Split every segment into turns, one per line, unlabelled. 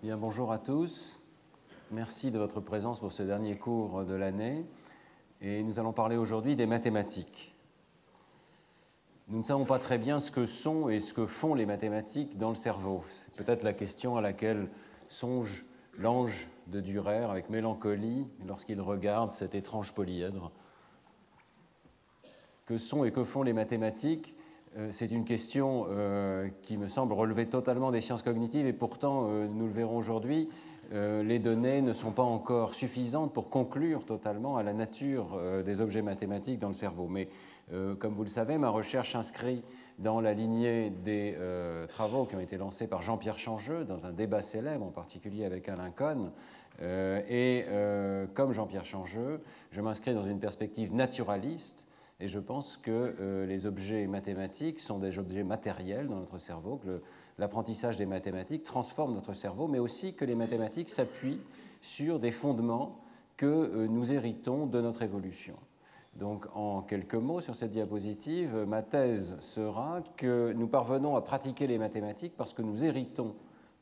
Bien, bonjour à tous. Merci de votre présence pour ce dernier cours de l'année. Et nous allons parler aujourd'hui des mathématiques. Nous ne savons pas très bien ce que sont et ce que font les mathématiques dans le cerveau. C'est peut-être la question à laquelle songe l'ange de Dürer avec mélancolie lorsqu'il regarde cet étrange polyèdre. Que sont et que font les mathématiques? C'est une question qui me semble relever totalement des sciences cognitives et pourtant, nous le verrons aujourd'hui, les données ne sont pas encore suffisantes pour conclure totalement à la nature des objets mathématiques dans le cerveau. Mais comme vous le savez, ma recherche s'inscrit dans la lignée des travaux qui ont été lancés par Jean-Pierre Changeux dans un débat célèbre, en particulier avec Alain Cohn. Comme Jean-Pierre Changeux, je m'inscris dans une perspective naturaliste. Et je pense que les objets mathématiques sont des objets matériels dans notre cerveau, que l'apprentissage des mathématiques transforme notre cerveau, mais aussi que les mathématiques s'appuient sur des fondements que nous héritons de notre évolution. Donc, en quelques mots sur cette diapositive, ma thèse sera que nous parvenons à pratiquer les mathématiques parce que nous héritons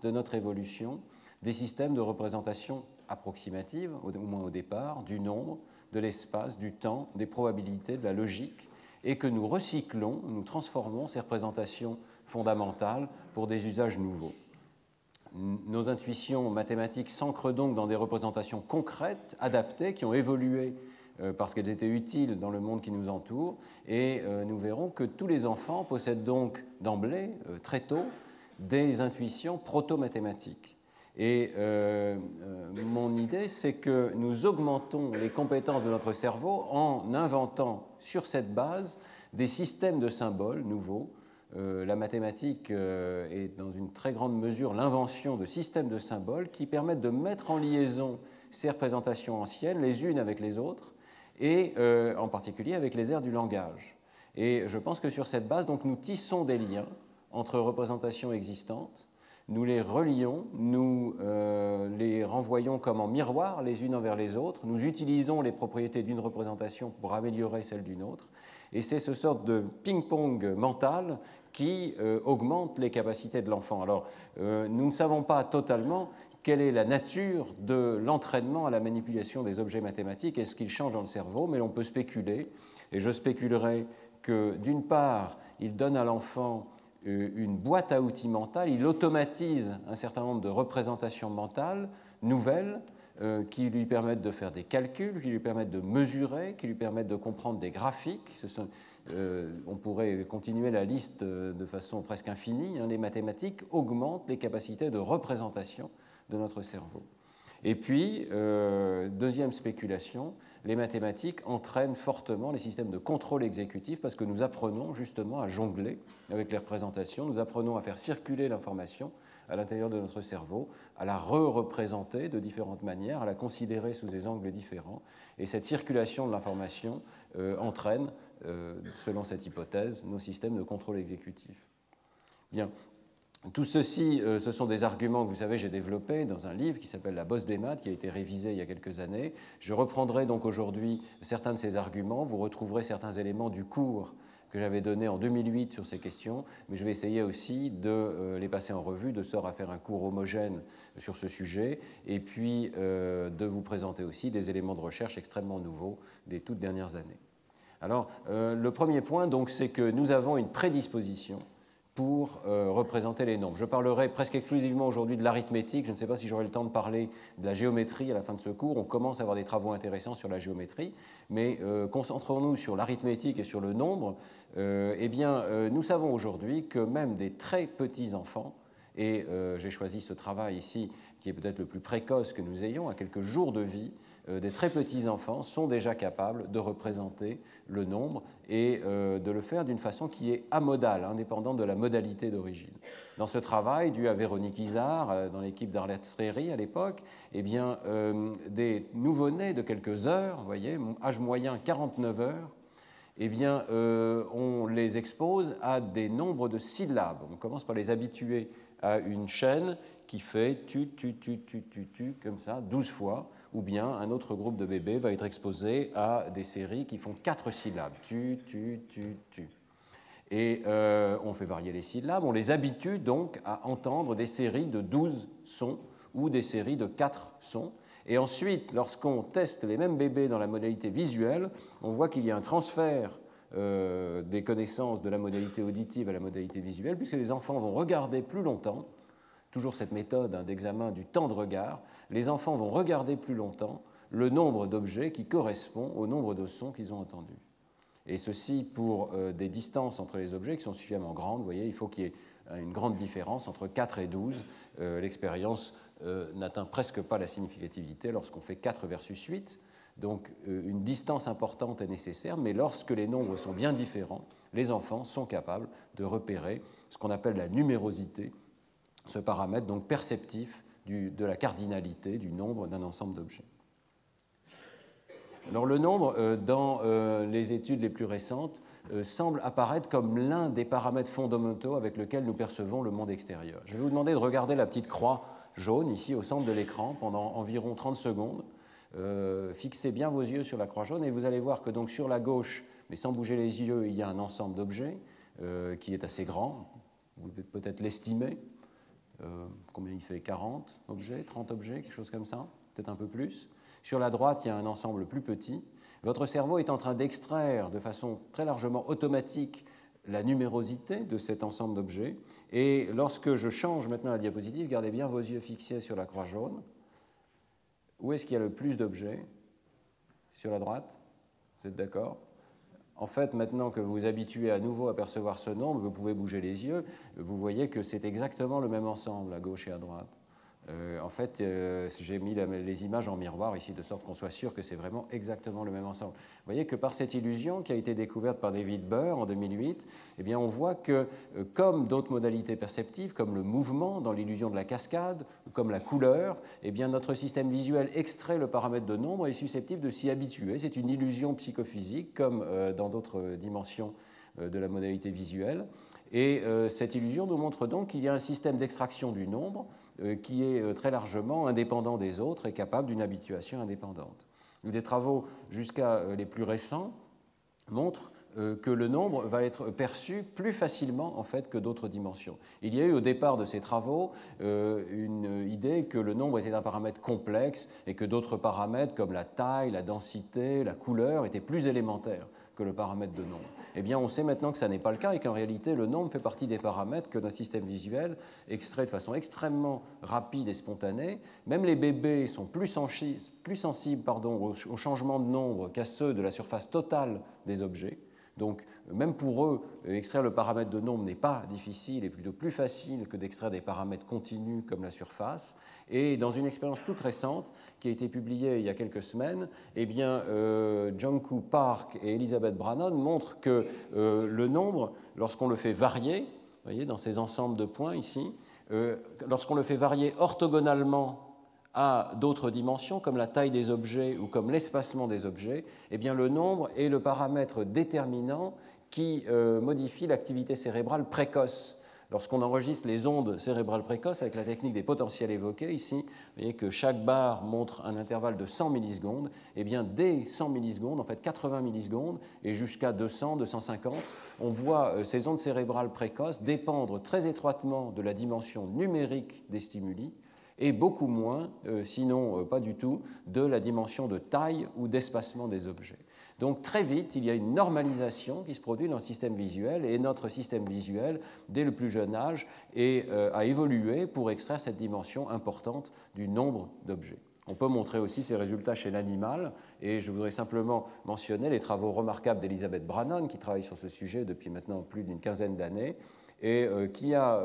de notre évolution des systèmes de représentation approximative, au moins au départ, du nombre, de l'espace, du temps, des probabilités, de la logique, et que nous recyclons, nous transformons ces représentations fondamentales pour des usages nouveaux. Nos intuitions mathématiques s'ancrent donc dans des représentations concrètes, adaptées, qui ont évolué parce qu'elles étaient utiles dans le monde qui nous entoure, et nous verrons que tous les enfants possèdent donc d'emblée, très tôt, des intuitions proto-mathématiques. Et mon idée, c'est que nous augmentons les compétences de notre cerveau en inventant sur cette base des systèmes de symboles nouveaux. La mathématique est dans une très grande mesure l'invention de systèmes de symboles qui permettent de mettre en liaison ces représentations anciennes les unes avec les autres et en particulier avec les aires du langage. Et je pense que sur cette base, donc, nous tissons des liens entre représentations existantes. Nous les relions, nous les renvoyons comme en miroir les unes envers les autres, nous utilisons les propriétés d'une représentation pour améliorer celle d'une autre, et c'est ce sorte de ping-pong mental qui augmente les capacités de l'enfant. Alors, nous ne savons pas totalement quelle est la nature de l'entraînement à la manipulation des objets mathématiques et ce qu'il change dans le cerveau, mais l'on peut spéculer, et je spéculerai que d'une part, il donne à l'enfant une boîte à outils mentale, il automatise un certain nombre de représentations mentales nouvelles qui lui permettent de faire des calculs, qui lui permettent de mesurer, qui lui permettent de comprendre des graphiques. On pourrait continuer la liste de façon presque infinie. Les mathématiques augmentent les capacités de représentation de notre cerveau. Et puis, deuxième spéculation, les mathématiques entraînent fortement les systèmes de contrôle exécutif parce que nous apprenons justement à jongler avec les représentations, nous apprenons à faire circuler l'information à l'intérieur de notre cerveau, à la re-représenter de différentes manières, à la considérer sous des angles différents. Et cette circulation de l'information entraîne, selon cette hypothèse, nos systèmes de contrôle exécutif. Bien. Tout ceci, ce sont des arguments que vous savez, j'ai développés dans un livre qui s'appelle La bosse des maths, qui a été révisé il y a quelques années. Je reprendrai donc aujourd'hui certains de ces arguments. Vous retrouverez certains éléments du cours que j'avais donné en 2008 sur ces questions, mais je vais essayer aussi de les passer en revue, de sorte à faire un cours homogène sur ce sujet, et puis de vous présenter aussi des éléments de recherche extrêmement nouveaux des toutes dernières années. Alors, le premier point, donc, c'est que nous avons une prédisposition pour représenter les nombres. Je parlerai presque exclusivement aujourd'hui de l'arithmétique. Je ne sais pas si j'aurai le temps de parler de la géométrie à la fin de ce cours. On commence à avoir des travaux intéressants sur la géométrie, mais concentrons-nous sur l'arithmétique et sur le nombre. Nous savons aujourd'hui que même des très petits enfants, et j'ai choisi ce travail ici qui est peut-être le plus précoce que nous ayons, à quelques jours de vie, des très petits enfants sont déjà capables de représenter le nombre et de le faire d'une façon qui est amodale, indépendante de la modalité d'origine. Dans ce travail, dû à Véronique Izard, dans l'équipe d'Arlette Sréry à l'époque, des nouveau-nés de quelques heures, vous voyez, âge moyen 49 heures, on les expose à des nombres de syllabes. On commence par les habituer à une chaîne qui fait tu, comme ça, 12 fois, ou bien un autre groupe de bébés va être exposé à des séries qui font 4 syllabes, tu. Et on fait varier les syllabes, on les habitue donc à entendre des séries de 12 sons ou des séries de 4 sons. Et ensuite, lorsqu'on teste les mêmes bébés dans la modalité visuelle, on voit qu'il y a un transfert des connaissances de la modalité auditive à la modalité visuelle, puisque les enfants vont regarder plus longtemps, toujours cette méthode d'examen du temps de regard, les enfants vont regarder plus longtemps le nombre d'objets qui correspond au nombre de sons qu'ils ont entendus. Et ceci pour des distances entre les objets qui sont suffisamment grandes. Vous voyez, il faut qu'il y ait une grande différence entre 4 et 12. L'expérience n'atteint presque pas la significativité lorsqu'on fait 4 versus 8. Donc une distance importante est nécessaire, mais lorsque les nombres sont bien différents, les enfants sont capables de repérer ce qu'on appelle la numérosité, ce paramètre donc perceptif de la cardinalité du nombre d'un ensemble d'objets. Alors le nombre, dans les études les plus récentes, semble apparaître comme l'un des paramètres fondamentaux avec lesquels nous percevons le monde extérieur. Je vais vous demander de regarder la petite croix jaune ici au centre de l'écran pendant environ 30 secondes. Fixez bien vos yeux sur la croix jaune et vous allez voir que donc sur la gauche, mais sans bouger les yeux, il y a un ensemble d'objets qui est assez grand. Vous pouvez peut-être l'estimer. Combien il fait? 40 objets, 30 objets, quelque chose comme ça, peut-être un peu plus. Sur la droite, il y a un ensemble plus petit. Votre cerveau est en train d'extraire de façon très largement automatique la numérosité de cet ensemble d'objets. Et lorsque je change maintenant la diapositive, gardez bien vos yeux fixés sur la croix jaune. Où est-ce qu'il y a le plus d'objets? Sur la droite? Vous êtes d'accord? En fait, maintenant que vous vous habituez à nouveau à percevoir ce nombre, vous pouvez bouger les yeux, vous voyez que c'est exactement le même ensemble à gauche et à droite. En fait, j'ai mis les images en miroir ici, de sorte qu'on soit sûr que c'est vraiment exactement le même ensemble. Vous voyez que par cette illusion qui a été découverte par David Burr en 2008, eh bien, on voit que, comme d'autres modalités perceptives, comme le mouvement dans l'illusion de la cascade, ou comme la couleur, eh bien, notre système visuel extrait le paramètre de nombre et est susceptible de s'y habituer. C'est une illusion psychophysique, comme dans d'autres dimensions de la modalité visuelle. Et cette illusion nous montre donc qu'il y a un système d'extraction du nombre qui est très largement indépendant des autres et capable d'une habituation indépendante. Des travaux jusqu'à les plus récents montrent que le nombre va être perçu plus facilement en fait que d'autres dimensions. Il y a eu au départ de ces travaux une idée que le nombre était un paramètre complexe et que d'autres paramètres comme la taille, la densité, la couleur étaient plus élémentaires que le paramètre de nombre. Eh bien, on sait maintenant que ça n'est pas le cas et qu'en réalité, le nombre fait partie des paramètres que notre système visuel extrait de façon extrêmement rapide et spontanée. Même les bébés sont plus sensibles au changement de nombre qu'à ceux de la surface totale des objets. Donc, même pour eux, extraire le paramètre de nombre n'est pas difficile et plutôt plus facile que d'extraire des paramètres continus comme la surface. Et dans une expérience toute récente, qui a été publiée il y a quelques semaines, eh bien, Jungkoo Park et Elizabeth Brannon montrent que le nombre, lorsqu'on le fait varier, vous voyez, dans ces ensembles de points ici, lorsqu'on le fait varier orthogonalement à d'autres dimensions, comme la taille des objets ou comme l'espacement des objets, eh bien, le nombre est le paramètre déterminant qui modifie l'activité cérébrale précoce. Lorsqu'on enregistre les ondes cérébrales précoces avec la technique des potentiels évoqués, ici, vous voyez que chaque barre montre un intervalle de 100 millisecondes, et bien dès 100 millisecondes, en fait 80 millisecondes, et jusqu'à 200, 250, on voit ces ondes cérébrales précoces dépendre très étroitement de la dimension numérique des stimuli, et beaucoup moins, sinon pas du tout, de la dimension de taille ou d'espacement des objets. Donc très vite, il y a une normalisation qui se produit dans le système visuel et notre système visuel, dès le plus jeune âge, a évolué pour extraire cette dimension importante du nombre d'objets. On peut montrer aussi ces résultats chez l'animal et je voudrais simplement mentionner les travaux remarquables d'Elizabeth Brannon qui travaille sur ce sujet depuis maintenant plus d'une quinzaine d'années et qui a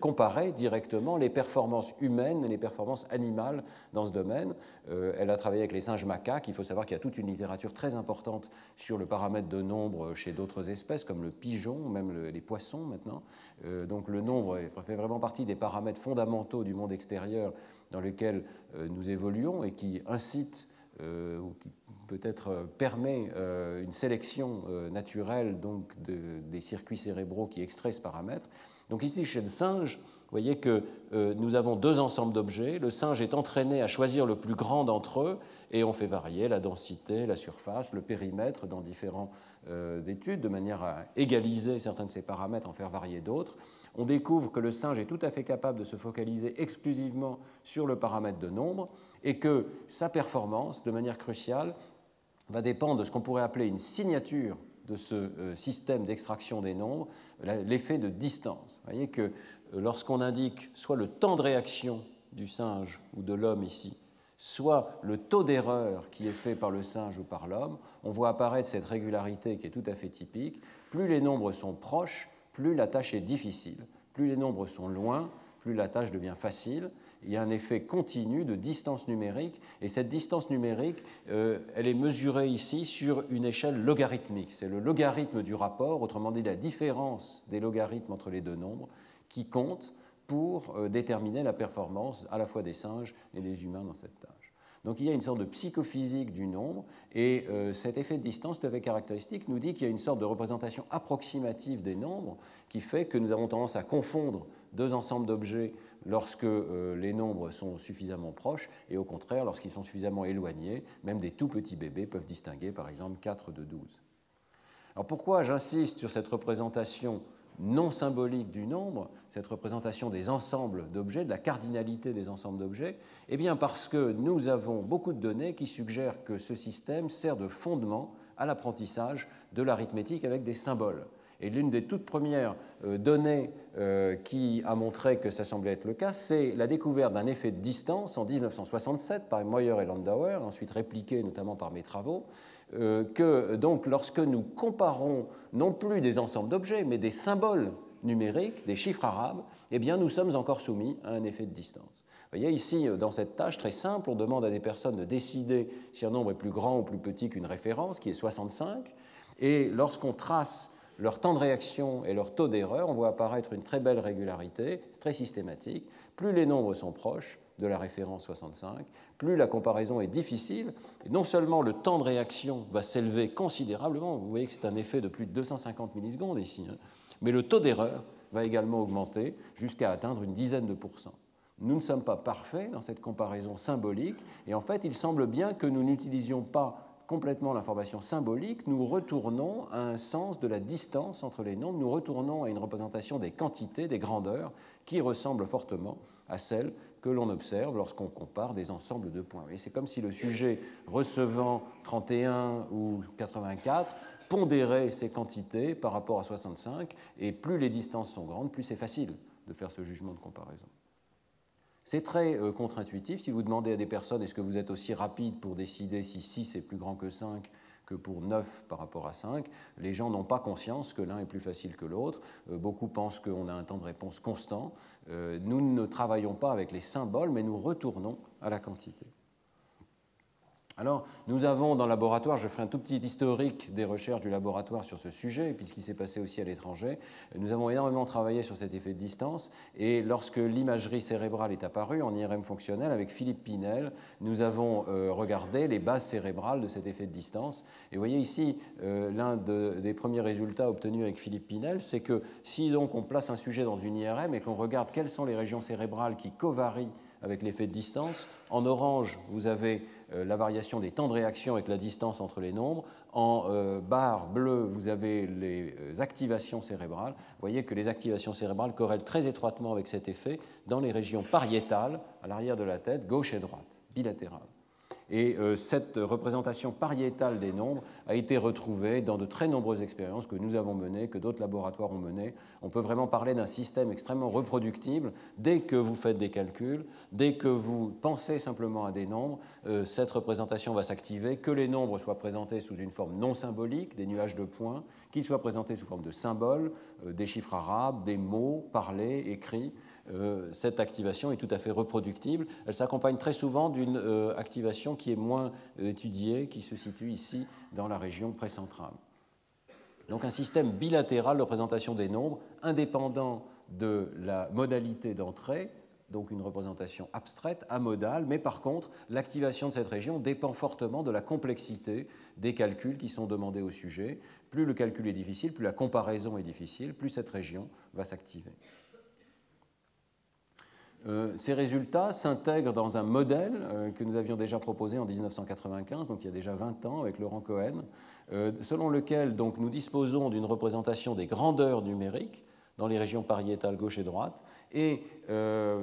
comparé directement les performances humaines et les performances animales dans ce domaine. Elle a travaillé avec les singes macaques. Il faut savoir qu'il y a toute une littérature très importante sur le paramètre de nombre chez d'autres espèces, comme le pigeon, même les poissons maintenant. Donc le nombre fait vraiment partie des paramètres fondamentaux du monde extérieur dans lequel nous évoluons et qui incite ou qui peut-être permet une sélection naturelle donc des circuits cérébraux qui extraient ce paramètre. Donc ici, chez le singe, vous voyez que nous avons deux ensembles d'objets. Le singe est entraîné à choisir le plus grand d'entre eux et on fait varier la densité, la surface, le périmètre dans différentes études de manière à égaliser certains de ces paramètres, en faire varier d'autres. On découvre que le singe est tout à fait capable de se focaliser exclusivement sur le paramètre de nombre et que sa performance, de manière cruciale, va dépendre de ce qu'on pourrait appeler une signature de ce système d'extraction des nombres, l'effet de distance. Vous voyez que lorsqu'on indique soit le temps de réaction du singe ou de l'homme ici, soit le taux d'erreur qui est fait par le singe ou par l'homme, on voit apparaître cette régularité qui est tout à fait typique. Plus les nombres sont proches, plus la tâche est difficile. Plus les nombres sont loin, plus la tâche devient facile. Il y a un effet continu de distance numérique, et cette distance numérique, elle est mesurée ici sur une échelle logarithmique. C'est le logarithme du rapport, autrement dit la différence des logarithmes entre les deux nombres, qui compte pour déterminer la performance à la fois des singes et des humains dans cette tâche. Donc il y a une sorte de psychophysique du nombre, et cet effet de distance, tout à fait caractéristique, nous dit qu'il y a une sorte de représentation approximative des nombres qui fait que nous avons tendance à confondre deux ensembles d'objets lorsque les nombres sont suffisamment proches, et au contraire, lorsqu'ils sont suffisamment éloignés, même des tout petits bébés peuvent distinguer par exemple 4 de 12. Alors pourquoi j'insiste sur cette représentation non symbolique du nombre, cette représentation des ensembles d'objets, de la cardinalité des ensembles d'objets? Eh bien parce que nous avons beaucoup de données qui suggèrent que ce système sert de fondement à l'apprentissage de l'arithmétique avec des symboles. Et l'une des toutes premières données qui a montré que ça semblait être le cas, c'est la découverte d'un effet de distance en 1967 par Moyer et Landauer, ensuite répliqué notamment par mes travaux, que donc lorsque nous comparons non plus des ensembles d'objets, mais des symboles numériques, des chiffres arabes, eh bien nous sommes encore soumis à un effet de distance. Vous voyez ici, dans cette tâche très simple, on demande à des personnes de décider si un nombre est plus grand ou plus petit qu'une référence, qui est 65, et lorsqu'on trace leur temps de réaction et leur taux d'erreur, on voit apparaître une très belle régularité, très systématique. Plus les nombres sont proches de la référence 65, plus la comparaison est difficile. Et non seulement le temps de réaction va s'élever considérablement, vous voyez que c'est un effet de plus de 250 millisecondes ici, mais le taux d'erreur va également augmenter jusqu'à atteindre une dizaine de %. Nous ne sommes pas parfaits dans cette comparaison symbolique, et en fait, il semble bien que nous n'utilisions pas complètement l'information symbolique, nous retournons à un sens de la distance entre les nombres, nous retournons à une représentation des quantités, des grandeurs, qui ressemble fortement à celle que l'on observe lorsqu'on compare des ensembles de points. Et c'est comme si le sujet recevant 31 ou 84 pondérait ces quantités par rapport à 65, et plus les distances sont grandes, plus c'est facile de faire ce jugement de comparaison. C'est très contre-intuitif. Si vous demandez à des personnes est-ce que vous êtes aussi rapide pour décider si 6 est plus grand que 5 que pour 9 par rapport à 5, les gens n'ont pas conscience que l'un est plus facile que l'autre. Beaucoup pensent qu'on a un temps de réponse constant. Nous ne travaillons pas avec les symboles, mais nous retournons à la quantité. Alors, nous avons dans le laboratoire, je ferai un tout petit historique des recherches du laboratoire sur ce sujet, puisqu'il s'est passé aussi à l'étranger. Nous avons énormément travaillé sur cet effet de distance, et lorsque l'imagerie cérébrale est apparue en IRM fonctionnel, avec Philippe Pinel, nous avons regardé les bases cérébrales de cet effet de distance. Et vous voyez ici, l'un des premiers résultats obtenus avec Philippe Pinel, c'est que si donc on place un sujet dans une IRM et qu'on regarde quelles sont les régions cérébrales qui covarient avec l'effet de distance, en orange, vous avez la variation des temps de réaction avec la distance entre les nombres. En barre bleue, vous avez les activations cérébrales. Vous voyez que les activations cérébrales corrèlent très étroitement avec cet effet dans les régions pariétales, à l'arrière de la tête, gauche et droite, bilatérales. Et cette représentation pariétale des nombres a été retrouvée dans de très nombreuses expériences que nous avons menées, que d'autres laboratoires ont menées. On peut vraiment parler d'un système extrêmement reproductible. Dès que vous faites des calculs, dès que vous pensez simplement à des nombres, cette représentation va s'activer, que les nombres soient présentés sous une forme non symbolique, des nuages de points, qu'ils soient présentés sous forme de symboles, des chiffres arabes, des mots parlés, écrits. Cette activation est tout à fait reproductible. Elle s'accompagne très souvent d'une activation qui est moins étudiée, qui se situe ici dans la région précentrale. Donc un système bilatéral de représentation des nombres, indépendant de la modalité d'entrée, donc une représentation abstraite, amodale, mais par contre, l'activation de cette région dépend fortement de la complexité des calculs qui sont demandés au sujet. Plus le calcul est difficile, plus la comparaison est difficile, plus cette région va s'activer. Ces résultats s'intègrent dans un modèle que nous avions déjà proposé en 1995, donc il y a déjà 20 ans, avec Laurent Cohen, selon lequel donc, nous disposons d'une représentation des grandeurs numériques dans les régions pariétales gauche et droite, et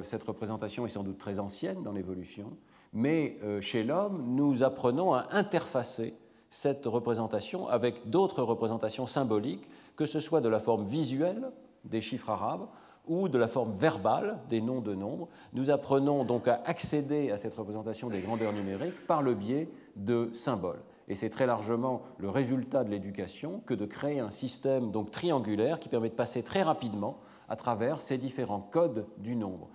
cette représentation est sans doute très ancienne dans l'évolution, mais chez l'homme, nous apprenons à interfacer cette représentation avec d'autres représentations symboliques, que ce soit de la forme visuelle des chiffres arabes, ou de la forme verbale des noms de nombres. Nous apprenons donc à accéder à cette représentation des grandeurs numériques par le biais de symboles. Et c'est très largement le résultat de l'éducation que de créer un système donc triangulaire qui permet de passer très rapidement à travers ces différents codes du nombre.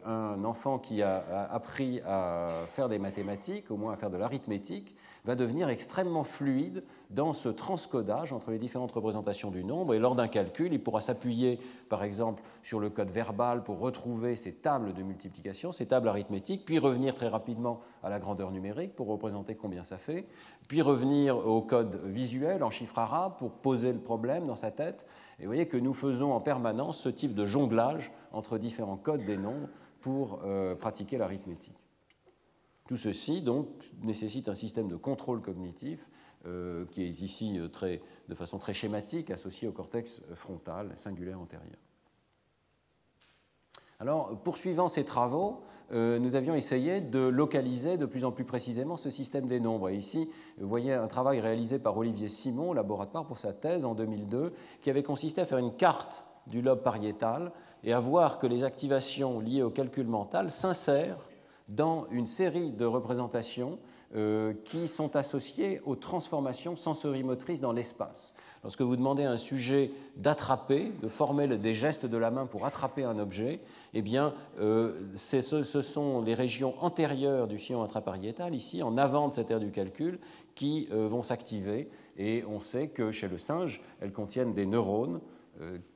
Un enfant qui a appris à faire des mathématiques, au moins à faire de l'arithmétique, va devenir extrêmement fluide dans ce transcodage entre les différentes représentations du nombre. Et lors d'un calcul, il pourra s'appuyer, par exemple, sur le code verbal pour retrouver ces tables de multiplication, ces tables arithmétiques, puis revenir très rapidement à la grandeur numérique pour représenter combien ça fait, puis revenir au code visuel en chiffres arabes pour poser le problème dans sa tête. Et vous voyez que nous faisons en permanence ce type de jonglage entre différents codes des nombres pour pratiquer l'arithmétique. Tout ceci donc nécessite un système de contrôle cognitif qui est ici de façon très schématique associé au cortex frontal singulaire antérieur. Alors, poursuivant ces travaux, nous avions essayé de localiser de plus en plus précisément ce système des nombres. Et ici, vous voyez un travail réalisé par Olivier Simon au laboratoire pour sa thèse en 2002, qui avait consisté à faire une carte du lobe pariétal et à voir que les activations liées au calcul mental s'insèrent dans une série de représentations qui sont associées aux transformations sensorimotrices dans l'espace. Lorsque vous demandez à un sujet d'attraper, de former des gestes de la main pour attraper un objet, eh bien, ce sont les régions antérieures du sillon intrapariétal, ici, en avant de cette aire du calcul, qui vont s'activer. Et on sait que chez le singe, elles contiennent des neurones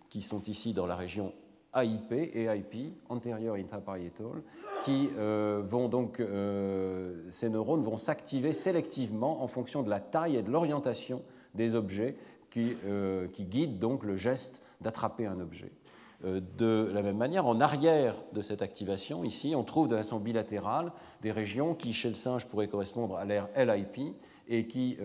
qui sont ici dans la région AIP et AIP, Anterior Intraparietal, qui vont donc, ces neurones vont s'activer sélectivement en fonction de la taille et de l'orientation des objets qui guident donc le geste d'attraper un objet. De la même manière, en arrière de cette activation, ici, on trouve de façon bilatérale des régions qui, chez le singe, pourraient correspondre à l'aire LIP et qui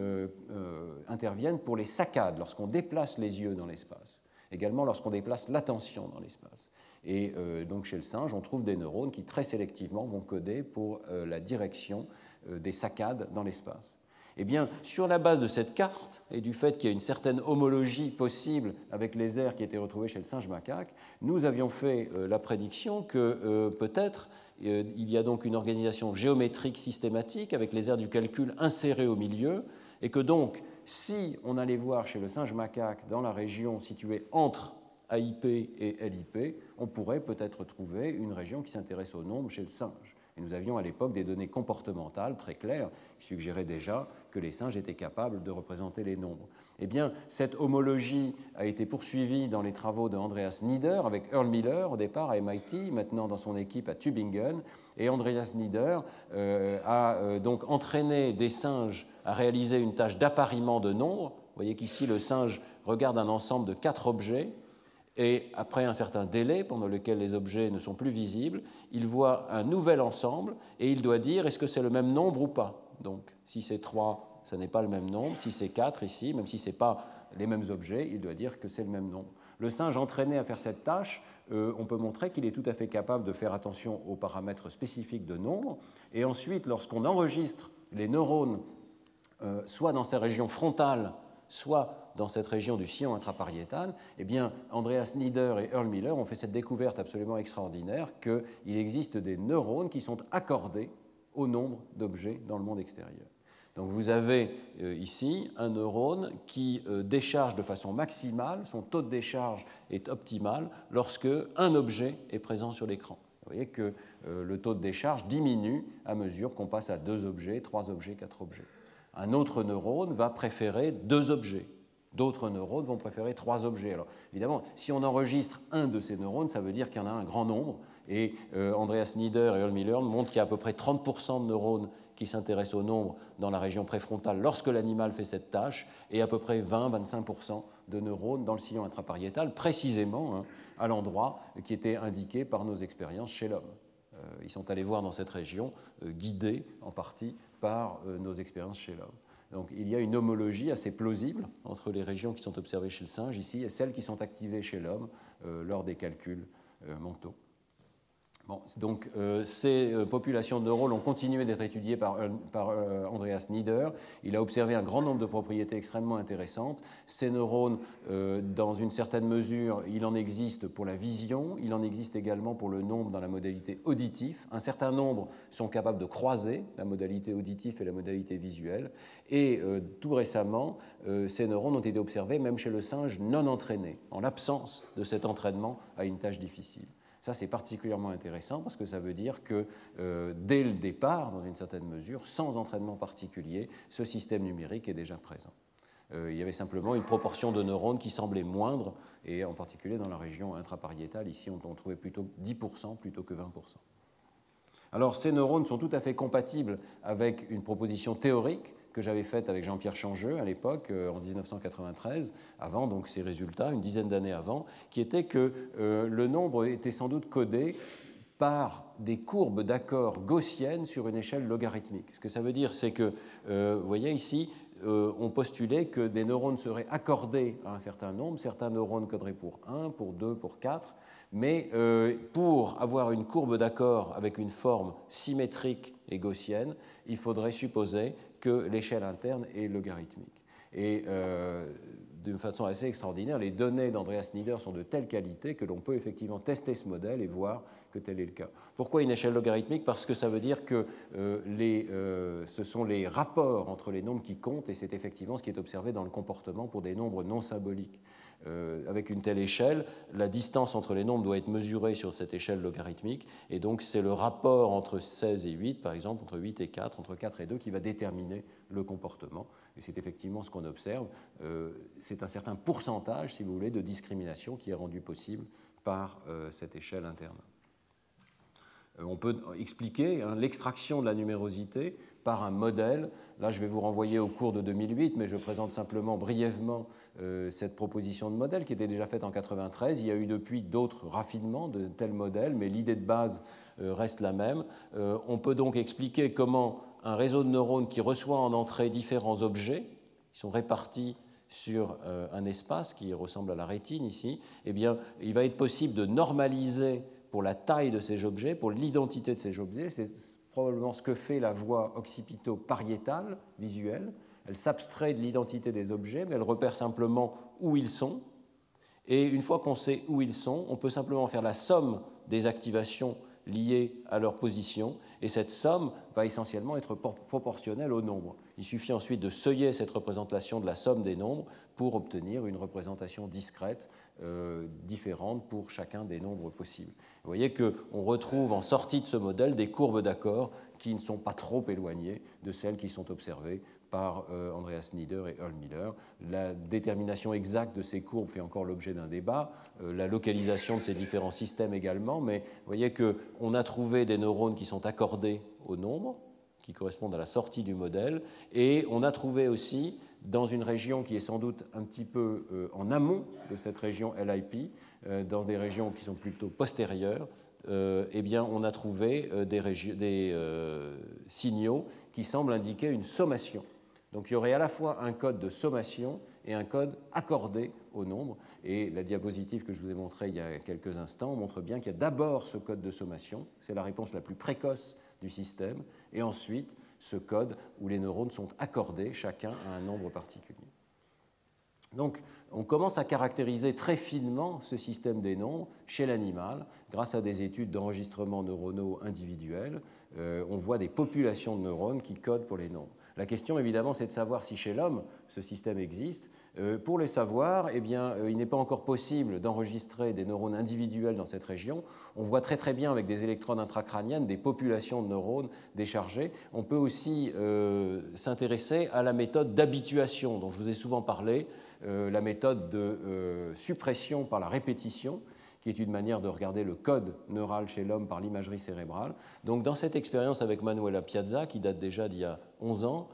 interviennent pour les saccades, lorsqu'on déplace les yeux dans l'espace. Également lorsqu'on déplace l'attention dans l'espace. Et donc chez le singe, on trouve des neurones qui très sélectivement vont coder pour la direction des saccades dans l'espace. Eh bien, sur la base de cette carte et du fait qu'il y a une certaine homologie possible avec les aires qui étaient retrouvées chez le singe macaque, nous avions fait la prédiction que peut-être il y a donc une organisation géométrique systématique avec les aires du calcul insérées au milieu et que donc si on allait voir chez le singe macaque dans la région située entre AIP et LIP, on pourrait peut-être trouver une région qui s'intéresse au nombre chez le singe. Et nous avions à l'époque des données comportementales très claires qui suggéraient déjà que les singes étaient capables de représenter les nombres. Eh bien, cette homologie a été poursuivie dans les travaux de Andreas Nieder avec Earl Miller au départ à MIT, maintenant dans son équipe à Tübingen. Et Andreas Nieder a donc entraîné des singes à réaliser une tâche d'appariement de nombres. Vous voyez qu'ici, le singe regarde un ensemble de 4 objets. Et après un certain délai pendant lequel les objets ne sont plus visibles, il voit un nouvel ensemble et il doit dire est-ce que c'est le même nombre ou pas. Donc si c'est 3, ce n'est pas le même nombre. Si c'est 4 ici, même si ce n'est pas les mêmes objets, il doit dire que c'est le même nombre. Le singe entraîné à faire cette tâche, on peut montrer qu'il est tout à fait capable de faire attention aux paramètres spécifiques de nombre. Et ensuite, lorsqu'on enregistre les neurones, soit dans sa région frontale, soit dans cette région du sillon intrapariétal, eh bien, Andreas Nieder et Earl Miller ont fait cette découverte absolument extraordinaire qu'il existe des neurones qui sont accordés au nombre d'objets dans le monde extérieur. Donc vous avez ici un neurone qui décharge de façon maximale, son taux de décharge est optimal lorsque un objet est présent sur l'écran. Vous voyez que le taux de décharge diminue à mesure qu'on passe à 2 objets, 3 objets, 4 objets. Un autre neurone va préférer 2 objets. D'autres neurones vont préférer 3 objets. Alors, évidemment, si on enregistre un de ces neurones, ça veut dire qu'il y en a un grand nombre. Et Andreas Nieder et Ohlmüller montrent qu'il y a à peu près 30% de neurones qui s'intéressent au nombre dans la région préfrontale lorsque l'animal fait cette tâche, et à peu près 20-25% de neurones dans le sillon intrapariétal, précisément hein, à l'endroit qui était indiqué par nos expériences chez l'homme. Ils sont allés voir dans cette région, guidés en partie par nos expériences chez l'homme. Donc il y a une homologie assez plausible entre les régions qui sont observées chez le singe ici et celles qui sont activées chez l'homme lors des calculs mentaux. Bon, donc, ces populations de neurones ont continué d'être étudiées par Andreas Nieder. Il a observé un grand nombre de propriétés extrêmement intéressantes. Ces neurones, dans une certaine mesure, il en existe pour la vision, il en existe également pour le nombre dans la modalité auditive. Un certain nombre sont capables de croiser la modalité auditive et la modalité visuelle. Et tout récemment, ces neurones ont été observés même chez le singe non entraîné, en l'absence de cet entraînement à une tâche difficile. Ça, c'est particulièrement intéressant parce que ça veut dire que dès le départ, dans une certaine mesure, sans entraînement particulier, ce système numérique est déjà présent. Il y avait simplement une proportion de neurones qui semblait moindre, et en particulier dans la région intrapariétale. Ici, on trouvait plutôt 10% plutôt que 20%. Alors, ces neurones sont tout à fait compatibles avec une proposition théorique que j'avais faite avec Jean-Pierre Changeux à l'époque, en 1993, avant donc ces résultats, une dizaine d'années avant, qui était que le nombre était sans doute codé par des courbes d'accords gaussiennes sur une échelle logarithmique. Ce que ça veut dire, c'est que, vous voyez ici, on postulait que des neurones seraient accordés à un certain nombre, certains neurones coderaient pour 1, pour 2, pour 4, mais pour avoir une courbe d'accord avec une forme symétrique et gaussienne, il faudrait supposer que l'échelle interne est logarithmique. Et d'une façon assez extraordinaire, les données d'Andreas Nieder sont de telle qualité que l'on peut effectivement tester ce modèle et voir que tel est le cas. Pourquoi une échelle logarithmique? Parce que ça veut dire que ce sont les rapports entre les nombres qui comptent, et c'est effectivement ce qui est observé dans le comportement pour des nombres non symboliques. Avec une telle échelle, la distance entre les nombres doit être mesurée sur cette échelle logarithmique, et donc c'est le rapport entre 16 et 8, par exemple, entre 8 et 4, entre 4 et 2, qui va déterminer le comportement. Et c'est effectivement ce qu'on observe. C'est un certain pourcentage, si vous voulez, de discrimination qui est rendu possible par cette échelle interne. On peut expliquer l'extraction de la numérosité par un modèle. Là, je vais vous renvoyer au cours de 2008, mais je présente simplement brièvement cette proposition de modèle qui était déjà faite en 1993. Il y a eu depuis d'autres raffinements de tels modèles, mais l'idée de base reste la même. On peut donc expliquer comment un réseau de neurones qui reçoit en entrée différents objets, qui sont répartis sur un espace qui ressemble à la rétine ici, eh bien, il va être possible de normaliser pour la taille de ces objets, pour l'identité de ces objets. C'est probablement ce que fait la voie occipito-pariétale visuelle. Elle s'abstrait de l'identité des objets, mais elle repère simplement où ils sont. Et une fois qu'on sait où ils sont, on peut simplement faire la somme des activations liées à leur position, et cette somme va essentiellement être proportionnelle au nombre. Il suffit ensuite de seuiller cette représentation de la somme des nombres pour obtenir une représentation discrète différente pour chacun des nombres possibles. Vous voyez qu'on retrouve en sortie de ce modèle des courbes d'accord qui ne sont pas trop éloignées de celles qui sont observées par Andreas Nieder et Ohlmüller. La détermination exacte de ces courbes fait encore l'objet d'un débat, la localisation de ces différents systèmes également, mais vous voyez qu'on a trouvé des neurones qui sont accordés au nombre, qui correspondent à la sortie du modèle, et on a trouvé aussi, dans une région qui est sans doute un petit peu en amont de cette région LIP, dans des régions qui sont plutôt postérieures, eh bien, on a trouvé des signaux qui semblent indiquer une sommation. Donc il y aurait à la fois un code de sommation et un code accordé au nombre. Et la diapositive que je vous ai montrée il y a quelques instants montre bien qu'il y a d'abord ce code de sommation, c'est la réponse la plus précoce du système, et ensuite ce code où les neurones sont accordés chacun à un nombre particulier. Donc, on commence à caractériser très finement ce système des nombres chez l'animal grâce à des études d'enregistrement neuronaux individuels. On voit des populations de neurones qui codent pour les nombres. La question, évidemment, c'est de savoir si chez l'homme, ce système existe. Pour le savoir, eh bien, il n'est pas encore possible d'enregistrer des neurones individuels dans cette région. On voit très très bien avec des électrodes intracrâniennes des populations de neurones déchargés. On peut aussi s'intéresser à la méthode d'habituation dont je vous ai souvent parlé, la méthode de suppression par la répétition, qui est une manière de regarder le code neural chez l'homme par l'imagerie cérébrale. Donc, dans cette expérience avec Manuela Piazza, qui date déjà d'il y a 11 ans,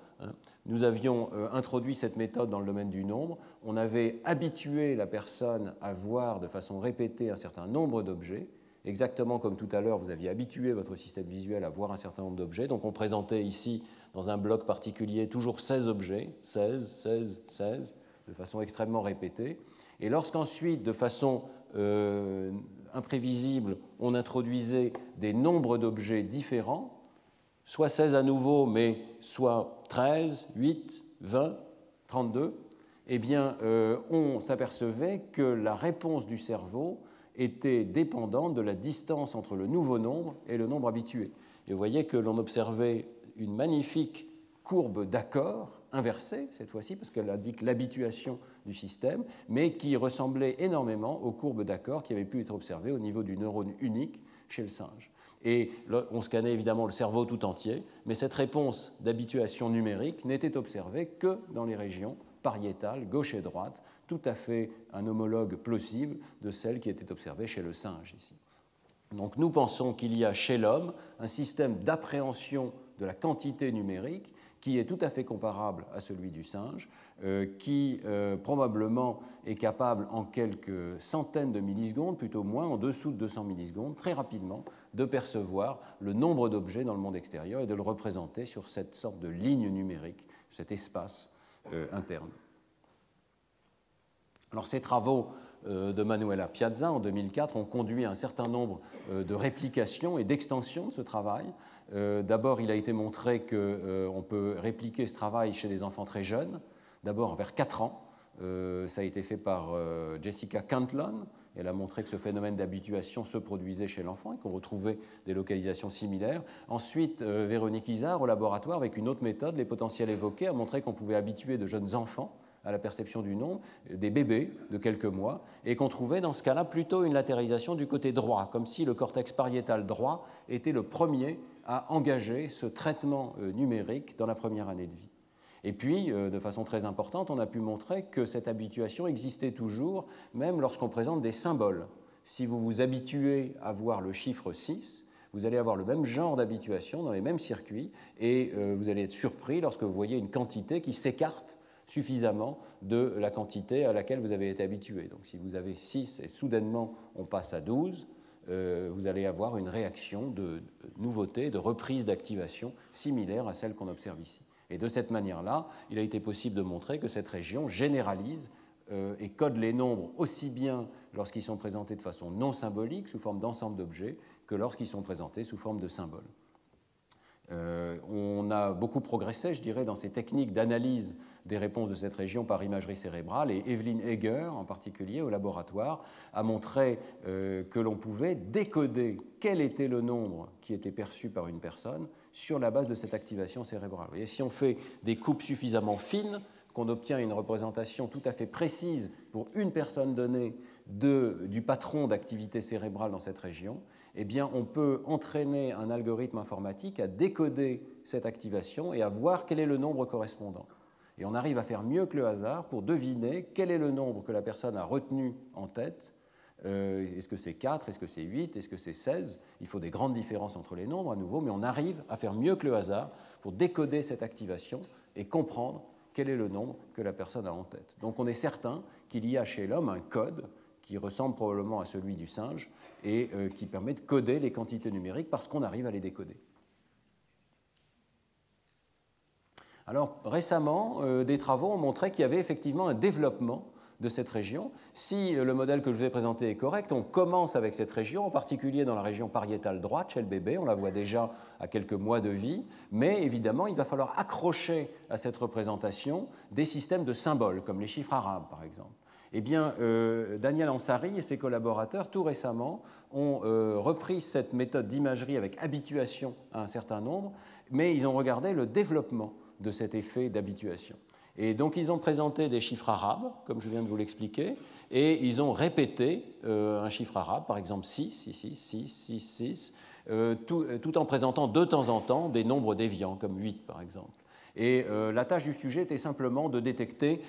nous avions introduit cette méthode dans le domaine du nombre. On avait habitué la personne à voir de façon répétée un certain nombre d'objets, exactement comme tout à l'heure, vous aviez habitué votre système visuel à voir un certain nombre d'objets. Donc, on présentait ici, dans un bloc particulier, toujours 16 objets, 16, 16, 16, de façon extrêmement répétée. Et lorsqu'ensuite, de façon imprévisible, on introduisait des nombres d'objets différents, soit 16 à nouveau, mais soit 13, 8, 20, 32, eh bien, on s'apercevait que la réponse du cerveau était dépendante de la distance entre le nouveau nombre et le nombre habitué. Et vous voyez que l'on observait une magnifique courbe d'accord, inversée cette fois-ci, parce qu'elle indique l'habituation du système, mais qui ressemblait énormément aux courbes d'accord qui avaient pu être observées au niveau du neurone unique chez le singe. Et on scannait évidemment le cerveau tout entier, mais cette réponse d'habituation numérique n'était observée que dans les régions pariétales, gauche et droite, tout à fait un homologue plausible de celle qui était observée chez le singe ici. Donc nous pensons qu'il y a chez l'homme un système d'appréhension de la quantité numérique qui est tout à fait comparable à celui du singe, qui probablement est capable en quelques centaines de millisecondes, plutôt moins, en dessous de 200 millisecondes, très rapidement, de percevoir le nombre d'objets dans le monde extérieur et de le représenter sur cette sorte de ligne numérique, cet espace interne. Alors ces travaux de Manuela Piazza en 2004 ont conduit à un certain nombre de réplications et d'extensions de ce travail. D'abord, il a été montré qu'on peut répliquer ce travail chez des enfants très jeunes, d'abord vers 4 ans. Ça a été fait par Jessica Cantlon. Elle a montré que ce phénomène d'habituation se produisait chez l'enfant et qu'on retrouvait des localisations similaires. Ensuite, Véronique Izard, au laboratoire, avec une autre méthode, les potentiels évoqués, a montré qu'on pouvait habituer de jeunes enfants à la perception du nombre, des bébés de quelques mois, et qu'on trouvait dans ce cas-là plutôt une latéralisation du côté droit, comme si le cortex pariétal droit était le premier à engager ce traitement numérique dans la première année de vie. Et puis, de façon très importante, on a pu montrer que cette habituation existait toujours, même lorsqu'on présente des symboles. Si vous vous habituez à voir le chiffre 6, vous allez avoir le même genre d'habituation dans les mêmes circuits, et vous allez être surpris lorsque vous voyez une quantité qui s'écarte suffisamment de la quantité à laquelle vous avez été habitué. Donc si vous avez 6 et soudainement on passe à 12, vous allez avoir une réaction de nouveauté, de reprise d'activation similaire à celle qu'on observe ici. Et de cette manière-là, il a été possible de montrer que cette région généralise et code les nombres aussi bien lorsqu'ils sont présentés de façon non symbolique, sous forme d'ensemble d'objets, que lorsqu'ils sont présentés sous forme de symboles. On a beaucoup progressé, je dirais, dans ces techniques d'analyse des réponses de cette région par imagerie cérébrale, et Evelyn Egger, en particulier, au laboratoire, a montré que l'on pouvait décoder quel était le nombre qui était perçu par une personne sur la base de cette activation cérébrale. Vous voyez, si on fait des coupes suffisamment fines, qu'on obtient une représentation tout à fait précise pour une personne donnée du patron d'activité cérébrale dans cette région, eh bien, on peut entraîner un algorithme informatique à décoder cette activation et à voir quel est le nombre correspondant. Et on arrive à faire mieux que le hasard pour deviner quel est le nombre que la personne a retenu en tête. Est-ce que c'est 4, est-ce que c'est 8, est-ce que c'est 16 ? Il faut des grandes différences entre les nombres à nouveau, mais on arrive à faire mieux que le hasard pour décoder cette activation et comprendre quel est le nombre que la personne a en tête. Donc on est certain qu'il y a chez l'homme un code qui ressemble probablement à celui du singe et qui permet de coder les quantités numériques parce qu'on arrive à les décoder. Alors récemment, des travaux ont montré qu'il y avait effectivement un développement de cette région. Si le modèle que je vous ai présenté est correct, on commence avec cette région, en particulier dans la région pariétale droite chez le bébé, on la voit déjà à quelques mois de vie, mais évidemment il va falloir accrocher à cette représentation des systèmes de symboles, comme les chiffres arabes par exemple. Eh bien, Daniel Ansari et ses collaborateurs, tout récemment, ont repris cette méthode d'imagerie avec habituation à un certain nombre, mais ils ont regardé le développement de cet effet d'habituation. Et donc ils ont présenté des chiffres arabes, comme je viens de vous l'expliquer, et ils ont répété un chiffre arabe, par exemple 6, ici, 6, 6, 6, tout en présentant de temps en temps des nombres déviants, comme 8 par exemple. Et la tâche du sujet était simplement de détecter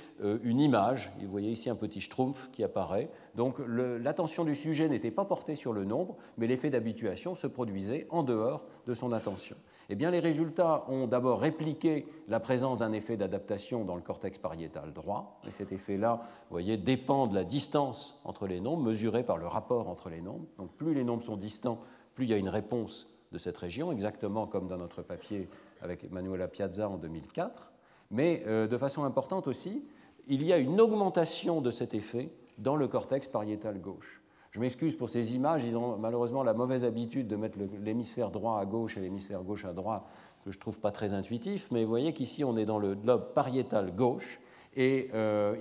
une image. Vous voyez ici un petit schtroumpf qui apparaît. Donc l'attention du sujet n'était pas portée sur le nombre, mais l'effet d'habituation se produisait en dehors de son attention. Eh bien, les résultats ont d'abord répliqué la présence d'un effet d'adaptation dans le cortex pariétal droit. Et cet effet-là, vous voyez, dépend de la distance entre les nombres, mesurée par le rapport entre les nombres. Donc plus les nombres sont distants, plus il y a une réponse de cette région, exactement comme dans notre papier avec Manuela Piazza en 2004, mais de façon importante aussi, il y a une augmentation de cet effet dans le cortex pariétal gauche. Je m'excuse pour ces images, ils ont malheureusement la mauvaise habitude de mettre l'hémisphère droit à gauche et l'hémisphère gauche à droite, que je ne trouve pas très intuitif, mais vous voyez qu'ici on est dans le lobe pariétal gauche, et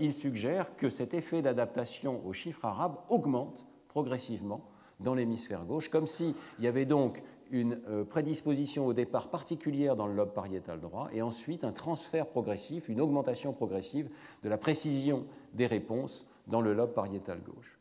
il suggère que cet effet d'adaptation aux chiffres arabes augmente progressivement dans l'hémisphère gauche, comme s'il y avait donc une prédisposition au départ particulière dans le lobe pariétal droit et ensuite un transfert progressif, une augmentation progressive de la précision des réponses dans le lobe pariétal gauche.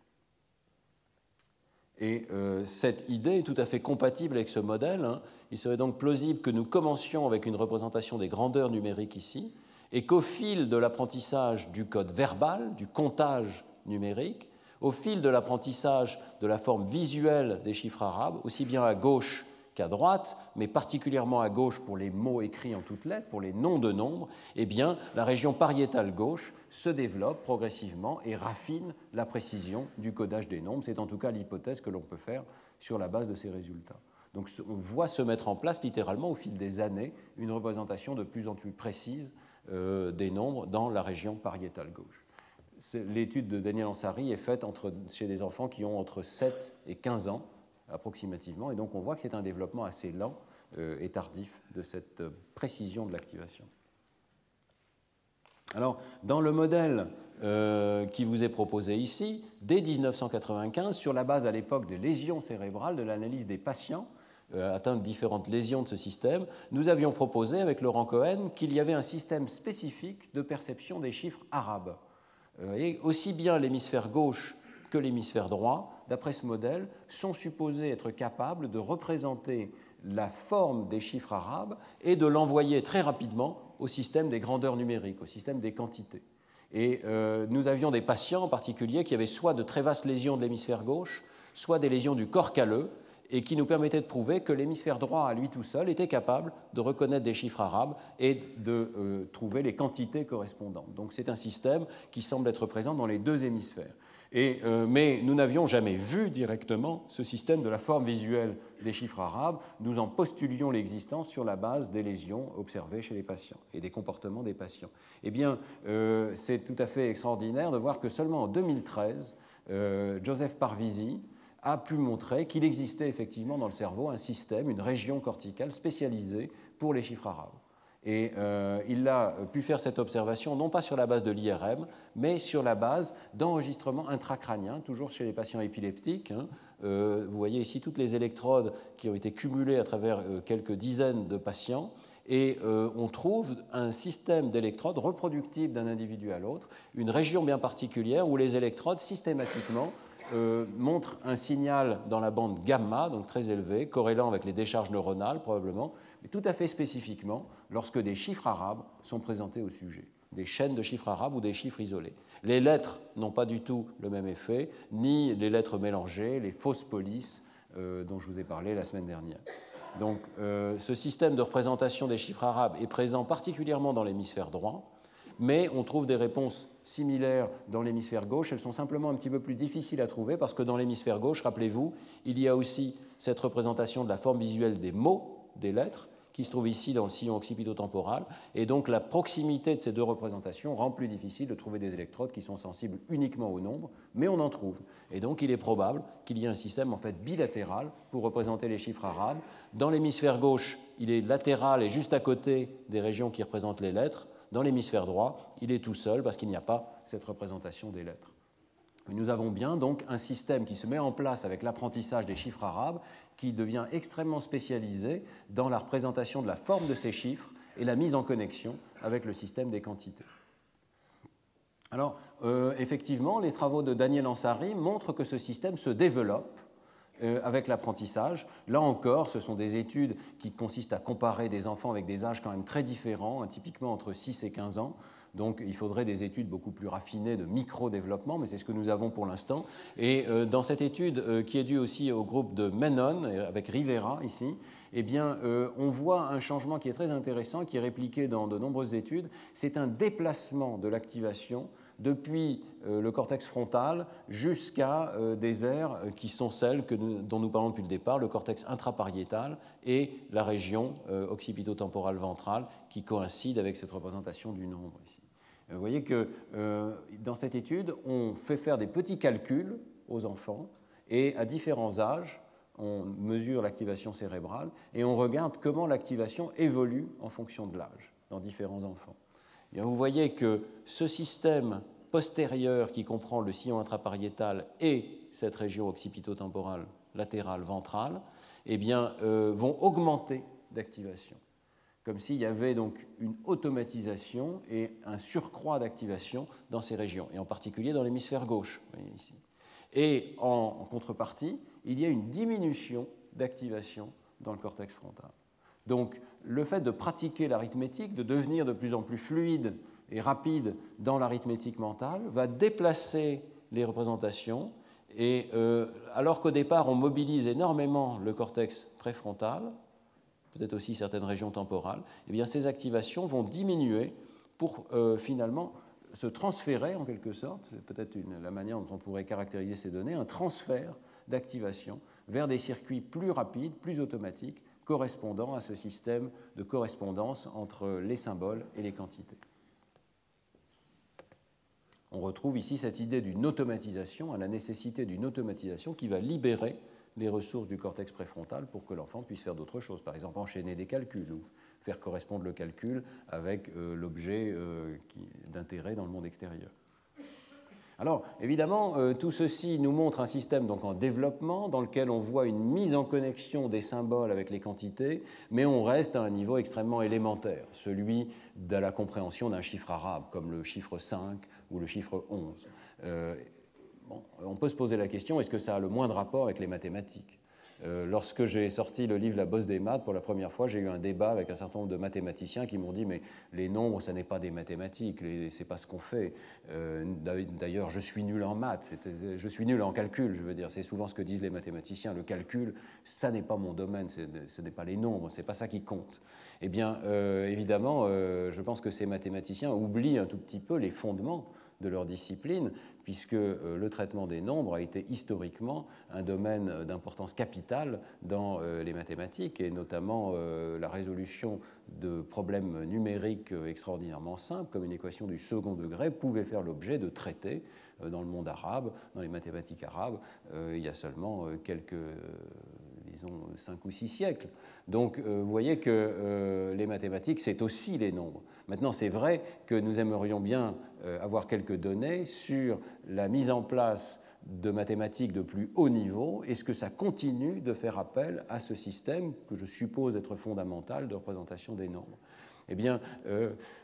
Et cette idée est tout à fait compatible avec ce modèle. Hein. Il serait donc plausible que nous commencions avec une représentation des grandeurs numériques ici et qu'au fil de l'apprentissage du code verbal, du comptage numérique, au fil de l'apprentissage de la forme visuelle des chiffres arabes, aussi bien à gauche qu'à droite, mais particulièrement à gauche pour les mots écrits en toutes lettres, pour les noms de nombres, eh bien, la région pariétale gauche se développe progressivement et raffine la précision du codage des nombres. C'est en tout cas l'hypothèse que l'on peut faire sur la base de ces résultats. Donc on voit se mettre en place littéralement au fil des années une représentation de plus en plus précise des nombres dans la région pariétale gauche. L'étude de Daniel Ansari est faite chez des enfants qui ont entre 7 et 15 ans, approximativement, et donc on voit que c'est un développement assez lent et tardif de cette précision de l'activation. Alors, dans le modèle qui vous est proposé ici, dès 1995, sur la base à l'époque des lésions cérébrales, de l'analyse des patients atteints de différentes lésions de ce système, nous avions proposé avec Laurent Cohen qu'il y avait un système spécifique de perception des chiffres arabes. Et aussi bien l'hémisphère gauche que l'hémisphère droit, d'après ce modèle, sont supposés être capables de représenter la forme des chiffres arabes et de l'envoyer très rapidement au système des grandeurs numériques, au système des quantités. Et nous avions des patients en particulier qui avaient soit de très vastes lésions de l'hémisphère gauche, soit des lésions du corps calleux, et qui nous permettaient de prouver que l'hémisphère droit, à lui tout seul, était capable de reconnaître des chiffres arabes et de trouver les quantités correspondantes. Donc c'est un système qui semble être présent dans les deux hémisphères. Mais nous n'avions jamais vu directement ce système de la forme visuelle des chiffres arabes. Nous en postulions l'existence sur la base des lésions observées chez les patients et des comportements des patients. Eh bien, c'est tout à fait extraordinaire de voir que seulement en 2013, Joseph Parvizi a pu montrer qu'il existait effectivement dans le cerveau un système, une région corticale spécialisée pour les chiffres arabes. Et il a pu faire cette observation non pas sur la base de l'IRM, mais sur la base d'enregistrements intracrâniens, toujours chez les patients épileptiques. Hein. Vous voyez ici toutes les électrodes qui ont été cumulées à travers quelques dizaines de patients. Et on trouve un système d'électrodes reproductibles d'un individu à l'autre, une région bien particulière où les électrodes systématiquement montrent un signal dans la bande gamma, donc très élevé, corrélant avec les décharges neuronales probablement, mais tout à fait spécifiquement lorsque des chiffres arabes sont présentés au sujet, des chaînes de chiffres arabes ou des chiffres isolés. Les lettres n'ont pas du tout le même effet, ni les lettres mélangées, les fausses polices dont je vous ai parlé la semaine dernière. Donc ce système de représentation des chiffres arabes est présent particulièrement dans l'hémisphère droit, mais on trouve des réponses similaires dans l'hémisphère gauche. Elles sont simplement un petit peu plus difficiles à trouver parce que dans l'hémisphère gauche, rappelez-vous, il y a aussi cette représentation de la forme visuelle des mots, des lettres, qui se trouve ici dans le sillon occipito-temporal. Et donc la proximité de ces deux représentations rend plus difficile de trouver des électrodes qui sont sensibles uniquement au nombre, mais on en trouve. Et donc il est probable qu'il y ait un système en fait bilatéral pour représenter les chiffres arabes. Dans l'hémisphère gauche, il est latéral et juste à côté des régions qui représentent les lettres. Dans l'hémisphère droit, il est tout seul parce qu'il n'y a pas cette représentation des lettres. Nous avons bien donc un système qui se met en place avec l'apprentissage des chiffres arabes qui devient extrêmement spécialisé dans la représentation de la forme de ces chiffres et la mise en connexion avec le système des quantités. Alors, effectivement, les travaux de Daniel Ansari montrent que ce système se développe avec l'apprentissage. Là encore, ce sont des études qui consistent à comparer des enfants avec des âges quand même très différents, hein, typiquement entre 6 et 15 ans. Donc il faudrait des études beaucoup plus raffinées de micro-développement, mais c'est ce que nous avons pour l'instant. Et dans cette étude, qui est due aussi au groupe de Menon, avec Rivera ici, eh bien, on voit un changement qui est très intéressant, qui est répliqué dans de nombreuses études. C'est un déplacement de l'activation depuis le cortex frontal jusqu'à des aires qui sont celles dont nous parlons depuis le départ, le cortex intrapariétal et la région occipito-temporale ventrale qui coïncide avec cette représentation du nombre ici. Vous voyez que dans cette étude, on fait faire des petits calculs aux enfants et à différents âges, on mesure l'activation cérébrale et on regarde comment l'activation évolue en fonction de l'âge dans différents enfants. Et vous voyez que ce système postérieur qui comprend le sillon intrapariétal et cette région occipito-temporale latérale ventrale eh bien, vont augmenter d'activation, comme s'il y avait donc une automatisation et un surcroît d'activation dans ces régions, et en particulier dans l'hémisphère gauche, vous voyez ici. Et en contrepartie, il y a une diminution d'activation dans le cortex frontal. Donc, le fait de pratiquer l'arithmétique, de devenir de plus en plus fluide et rapide dans l'arithmétique mentale, va déplacer les représentations, et alors qu'au départ, on mobilise énormément le cortex préfrontal, peut-être aussi certaines régions temporales, eh bien, ces activations vont diminuer pour finalement se transférer, en quelque sorte, c'est peut-être la manière dont on pourrait caractériser ces données, un transfert d'activation vers des circuits plus rapides, plus automatiques, correspondant à ce système de correspondance entre les symboles et les quantités. On retrouve ici cette idée d'une automatisation, à la nécessité d'une automatisation qui va libérer les ressources du cortex préfrontal pour que l'enfant puisse faire d'autres choses, par exemple enchaîner des calculs ou faire correspondre le calcul avec l'objet d'intérêt dans le monde extérieur. Alors, évidemment, tout ceci nous montre un système donc en développement dans lequel on voit une mise en connexion des symboles avec les quantités, mais on reste à un niveau extrêmement élémentaire, celui de la compréhension d'un chiffre arabe, comme le chiffre 5 ou le chiffre 11. Bon, on peut se poser la question, est-ce que ça a le moins de rapport avec les mathématiques ? Lorsque j'ai sorti le livre La bosse des maths, pour la première fois, j'ai eu un débat avec un certain nombre de mathématiciens qui m'ont dit « mais les nombres, ça n'est pas des mathématiques, c'est pas ce qu'on fait. D'ailleurs, je suis nul en maths, je suis nul en calcul, je veux dire, c'est souvent ce que disent les mathématiciens. Le calcul, ça n'est pas mon domaine, ce n'est pas les nombres, c'est pas ça qui compte. » Eh bien, évidemment, je pense que ces mathématiciens oublient un tout petit peu les fondements de leur discipline, puisque le traitement des nombres a été historiquement un domaine d'importance capitale dans les mathématiques, et notamment la résolution de problèmes numériques extraordinairement simples, comme une équation du second degré, pouvait faire l'objet de traités dans le monde arabe, dans les mathématiques arabes, il y a seulement quelques, disons, 5 ou 6 siècles. Donc, vous voyez que les mathématiques, c'est aussi les nombres. Maintenant, c'est vrai que nous aimerions bien avoir quelques données sur la mise en place de mathématiques de plus haut niveau. Est-ce que ça continue de faire appel à ce système que je suppose être fondamental de représentation des nombres ? Eh bien,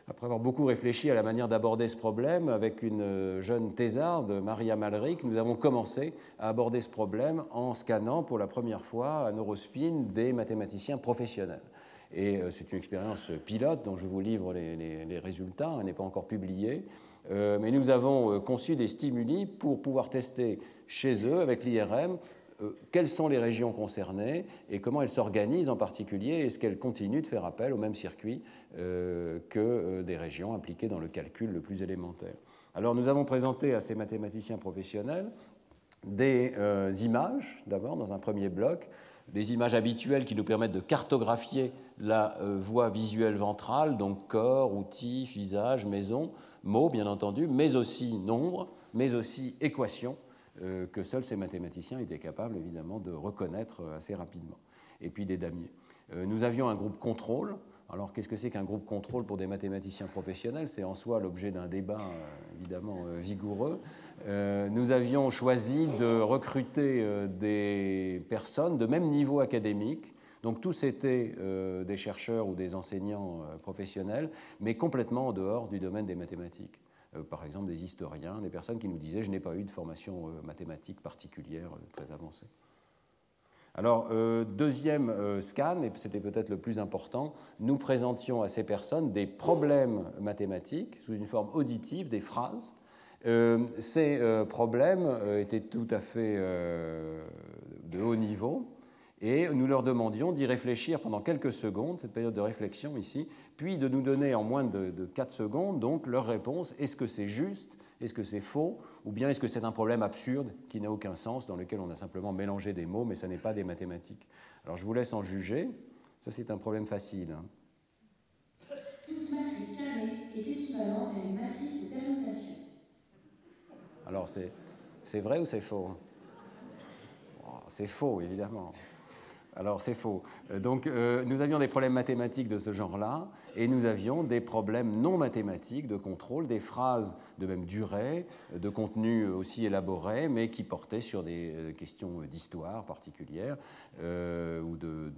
après avoir beaucoup réfléchi à la manière d'aborder ce problème, avec une jeune thésarde, Maria Malric, nous avons commencé à aborder ce problème en scannant pour la première fois à Neurospin des mathématiciens professionnels. Et c'est une expérience pilote dont je vous livre les résultats, elle n'est pas encore publiée, mais nous avons conçu des stimuli pour pouvoir tester chez eux, avec l'IRM, quelles sont les régions concernées et comment elles s'organisent en particulier, est-ce qu'elles continuent de faire appel au même circuit que des régions impliquées dans le calcul le plus élémentaire. Alors nous avons présenté à ces mathématiciens professionnels des images, d'abord dans un premier bloc, des images habituelles qui nous permettent de cartographier la voie visuelle ventrale, donc corps, outils, visage, maison, mots bien entendu, mais aussi nombres, mais aussi équations, que seuls ces mathématiciens étaient capables évidemment de reconnaître assez rapidement. Et puis des damiers. Nous avions un groupe contrôle. Alors qu'est-ce que c'est qu'un groupe contrôle pour des mathématiciens professionnels? C'est en soi l'objet d'un débat évidemment vigoureux. Nous avions choisi de recruter des personnes de même niveau académique, Donc tous étaient des chercheurs ou des enseignants professionnels, mais complètement en dehors du domaine des mathématiques. Par exemple, des historiens, des personnes qui nous disaient « je n'ai pas eu de formation mathématique particulière très avancée ». Alors, deuxième scan, et c'était peut-être le plus important, nous présentions à ces personnes des problèmes mathématiques sous une forme auditive, des phrases. Ces problèmes étaient tout à fait de haut niveau, et nous leur demandions d'y réfléchir pendant quelques secondes, cette période de réflexion ici, puis de nous donner en moins de 4 secondes donc leur réponse. Est-ce que c'est juste? Est-ce que c'est faux? Ou bien est-ce que c'est un problème absurde qui n'a aucun sens, dans lequel on a simplement mélangé des mots, mais ça n'est pas des mathématiques? Alors je vous laisse en juger. Ça, c'est un problème facile.
Toute matrice carrée est équivalente à une matrice de permutation.
Alors, c'est vrai ou c'est faux? C'est faux, évidemment. Alors, c'est faux. Donc, nous avions des problèmes mathématiques de ce genre-là, et nous avions des problèmes non mathématiques de contrôle, des phrases de même durée, de contenu aussi élaboré, mais qui portaient sur des questions d'histoire particulière ou de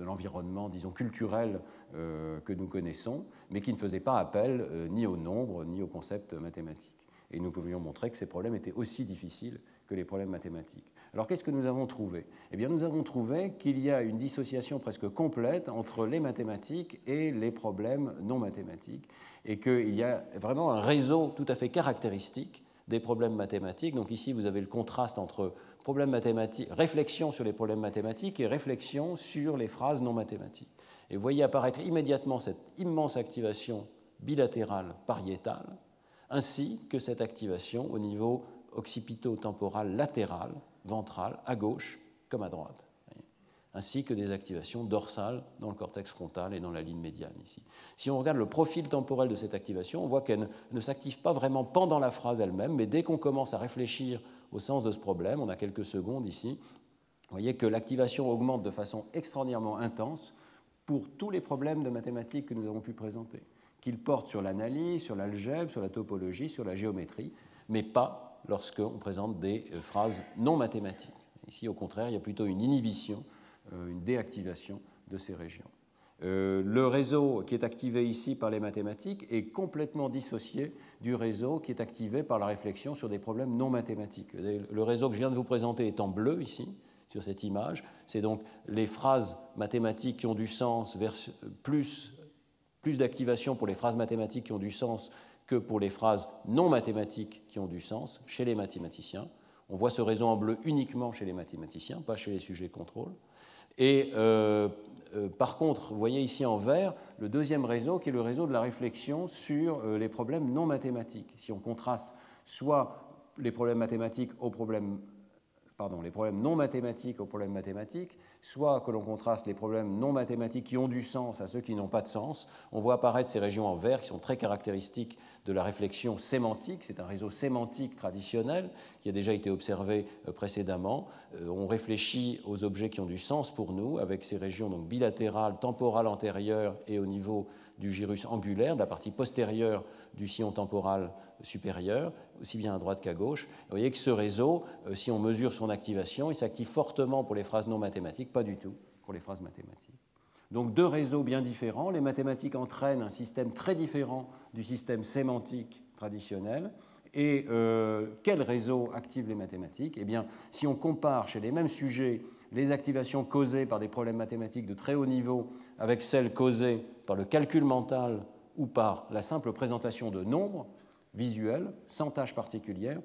l'environnement, disons, culturel que nous connaissons, mais qui ne faisaient pas appel ni au nombre, ni au concept mathématique. Et nous pouvions montrer que ces problèmes étaient aussi difficiles que les problèmes mathématiques. Alors qu'est-ce que nous avons trouvé? Eh bien, nous avons trouvé qu'il y a une dissociation presque complète entre les mathématiques et les problèmes non mathématiques, et qu'il y a vraiment un réseau tout à fait caractéristique des problèmes mathématiques. Donc ici, vous avez le contraste entre problèmes mathématiques, réflexion sur les problèmes mathématiques et réflexion sur les phrases non mathématiques. Et vous voyez apparaître immédiatement cette immense activation bilatérale pariétale, ainsi que cette activation au niveau occipito-temporal latéral, ventral, à gauche comme à droite, ainsi que des activations dorsales dans le cortex frontal et dans la ligne médiane ici. Si on regarde le profil temporel de cette activation, on voit qu'elle ne s'active pas vraiment pendant la phrase elle-même, mais dès qu'on commence à réfléchir au sens de ce problème, on a quelques secondes ici, vous voyez que l'activation augmente de façon extraordinairement intense pour tous les problèmes de mathématiques que nous avons pu présenter, qu'ils portent sur l'analyse, sur l'algèbre, sur la topologie, sur la géométrie, mais pas lorsqu'on présente des phrases non mathématiques. Ici, au contraire, il y a plutôt une inhibition, une déactivation de ces régions. Le réseau qui est activé ici par les mathématiques est complètement dissocié du réseau qui est activé par la réflexion sur des problèmes non mathématiques. Le réseau que je viens de vous présenter est en bleu ici, sur cette image. C'est donc les phrases mathématiques qui ont du sens versus plus d'activation pour les phrases mathématiques qui ont du sens que pour les phrases non mathématiques qui ont du sens chez les mathématiciens. On voit ce réseau en bleu uniquement chez les mathématiciens, pas chez les sujets de contrôle. Et par contre, vous voyez ici en vert le deuxième réseau qui est le réseau de la réflexion sur les problèmes non mathématiques. Si on contraste soit les problèmes mathématiques aux problèmes les problèmes non mathématiques aux problèmes mathématiques, soit que l'on contraste les problèmes non mathématiques qui ont du sens à ceux qui n'ont pas de sens, on voit apparaître ces régions en vert qui sont très caractéristiques de la réflexion sémantique. C'est un réseau sémantique traditionnel qui a déjà été observé précédemment. On réfléchit aux objets qui ont du sens pour nous avec ces régions donc bilatérales, temporales antérieures et au niveau du gyrus angulaire, de la partie postérieure du sillon temporal supérieur, aussi bien à droite qu'à gauche. Vous voyez que ce réseau, si on mesure son activation, il s'active fortement pour les phrases non mathématiques, pas du tout pour les phrases mathématiques. Donc deux réseaux bien différents. Les mathématiques entraînent un système très différent du système sémantique traditionnel. Et quel réseau active les mathématiques? Eh bien, si on compare chez les mêmes sujets les activations causées par des problèmes mathématiques de très haut niveau avec celles causées par le calcul mental ou par la simple présentation de nombres visuels, sans tâche particulière,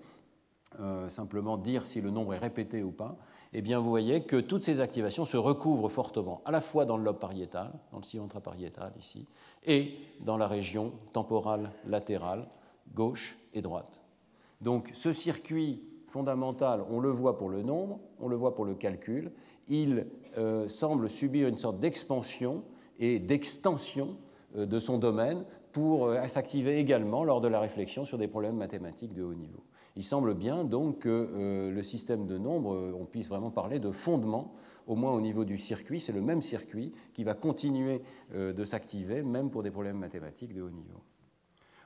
simplement dire si le nombre est répété ou pas, eh bien vous voyez que toutes ces activations se recouvrent fortement, à la fois dans le lobe pariétal, dans le sillon intrapariétal ici, et dans la région temporale latérale, gauche et droite. Donc ce circuit fondamental, on le voit pour le nombre, on le voit pour le calcul, il semble subir une sorte d'expansion et d'extension de son domaine pour s'activer également lors de la réflexion sur des problèmes mathématiques de haut niveau. Il semble bien donc que le système de nombres, on puisse vraiment parler de fondement, au moins au niveau du circuit. C'est le même circuit qui va continuer de s'activer, même pour des problèmes mathématiques de haut niveau.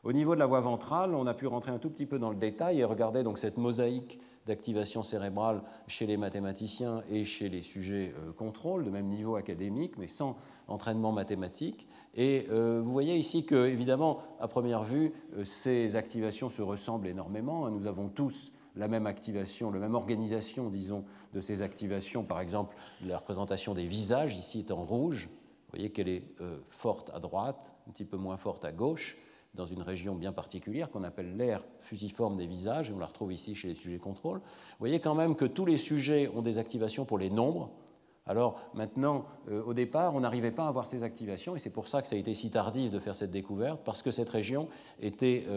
Au niveau de la voie ventrale, on a pu rentrer un tout petit peu dans le détail et regarder donc cette mosaïque d'activation cérébrale chez les mathématiciens et chez les sujets contrôle, de même niveau académique, mais sans entraînement mathématique. Et vous voyez ici que, évidemment, à première vue, ces activations se ressemblent énormément. Nous avons tous la même activation, la même organisation, disons, de ces activations. Par exemple, la représentation des visages, ici est en rouge. Vous voyez qu'elle est forte à droite, un petit peu moins forte à gauche, dans une région bien particulière qu'on appelle l'aire fusiforme des visages, et on la retrouve ici chez les sujets contrôle. Vous voyez quand même que tous les sujets ont des activations pour les nombres. Alors maintenant, au départ, on n'arrivait pas à avoir ces activations, et c'est pour ça que ça a été si tardif de faire cette découverte, parce que cette région était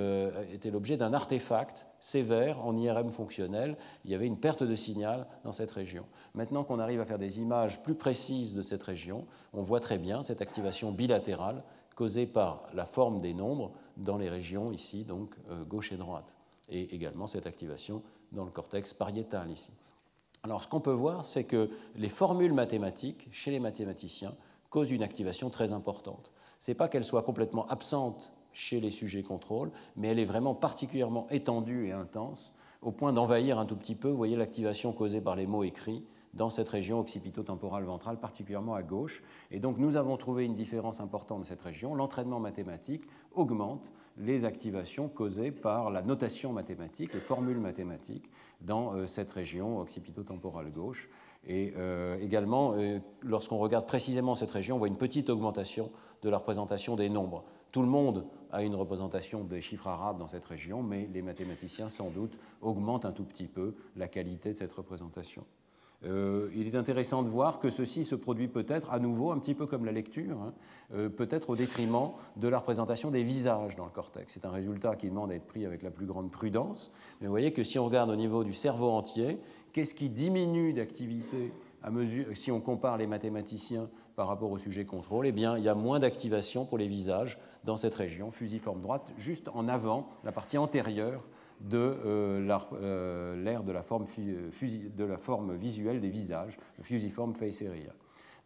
l'objet d'un artefact sévère en IRM fonctionnel. Il y avait une perte de signal dans cette région. Maintenant qu'on arrive à faire des images plus précises de cette région, on voit très bien cette activation bilatérale causée par la forme des nombres dans les régions ici, donc gauche et droite, et également cette activation dans le cortex pariétal ici. Alors ce qu'on peut voir, c'est que les formules mathématiques chez les mathématiciens causent une activation très importante. Ce n'est pas qu'elle soit complètement absente chez les sujets contrôle, mais elle est vraiment particulièrement étendue et intense, au point d'envahir un tout petit peu, vous voyez l'activation causée par les mots écrits, dans cette région occipito-temporale ventrale, particulièrement à gauche. Et donc nous avons trouvé une différence importante de cette région. L'entraînement mathématique augmente les activations causées par la notation mathématique, les formules mathématiques dans cette région occipito-temporale gauche. Et également, lorsqu'on regarde précisément cette région, on voit une petite augmentation de la représentation des nombres. Tout le monde a une représentation des chiffres arabes dans cette région, mais les mathématiciens, sans doute, augmentent un tout petit peu la qualité de cette représentation. Il est intéressant de voir que ceci se produit peut-être à nouveau, un petit peu comme la lecture, peut-être au détriment de la représentation des visages dans le cortex. C'est un résultat qui demande à être pris avec la plus grande prudence. Mais vous voyez que si on regarde au niveau du cerveau entier, qu'est-ce qui diminue d'activité à mesure, si on compare les mathématiciens par rapport au sujet contrôle, eh bien, il y a moins d'activation pour les visages dans cette région fusiforme droite, juste en avant, la partie antérieure de l'aire de la forme visuelle des visages, le fusiforme face area.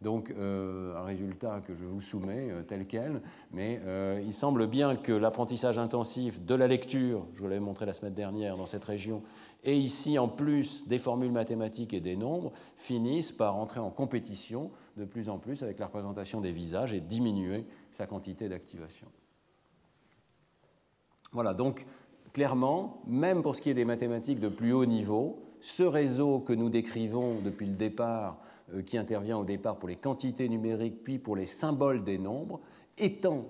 Donc un résultat que je vous soumets tel quel, mais il semble bien que l'apprentissage intensif de la lecture, je vous l'avais montré la semaine dernière dans cette région, et ici en plus des formules mathématiques et des nombres, finissent par entrer en compétition de plus en plus avec la représentation des visages et diminuer sa quantité d'activation. Voilà, donc clairement, même pour ce qui est des mathématiques de plus haut niveau, ce réseau que nous décrivons depuis le départ, qui intervient au départ pour les quantités numériques, puis pour les symboles des nombres, étend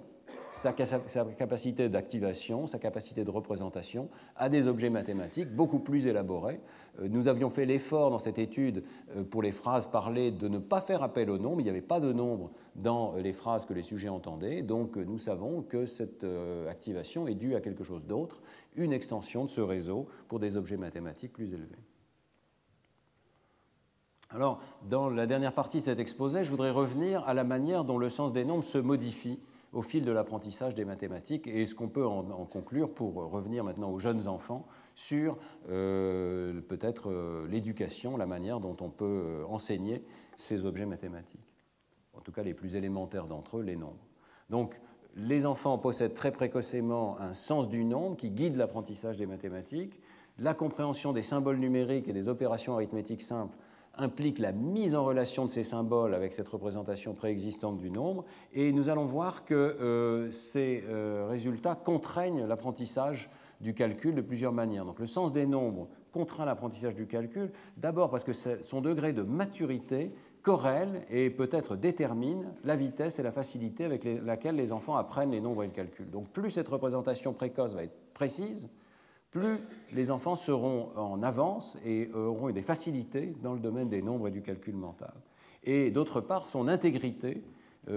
sa capacité d'activation, sa capacité de représentation à des objets mathématiques beaucoup plus élaborés. Nous avions fait l'effort dans cette étude pour les phrases parlées de ne pas faire appel aux nombres. Il n'y avait pas de nombres dans les phrases que les sujets entendaient. Donc nous savons que cette activation est due à quelque chose d'autre, une extension de ce réseau pour des objets mathématiques plus élevés. Alors, dans la dernière partie de cet exposé, je voudrais revenir à la manière dont le sens des nombres se modifie au fil de l'apprentissage des mathématiques et ce qu'on peut en conclure pour revenir maintenant aux jeunes enfants sur peut-être l'éducation, la manière dont on peut enseigner ces objets mathématiques. En tout cas, les plus élémentaires d'entre eux, les nombres. Donc, les enfants possèdent très précocement un sens du nombre qui guide l'apprentissage des mathématiques. La compréhension des symboles numériques et des opérations arithmétiques simples implique la mise en relation de ces symboles avec cette représentation préexistante du nombre, et nous allons voir que ces résultats contraignent l'apprentissage du calcul de plusieurs manières. Donc le sens des nombres contraint l'apprentissage du calcul, d'abord parce que son degré de maturité corrèle et peut-être détermine la vitesse et la facilité avec laquelle les enfants apprennent les nombres et le calcul. Donc plus cette représentation précoce va être précise, plus les enfants seront en avance et auront des facilités dans le domaine des nombres et du calcul mental. Et d'autre part, son intégrité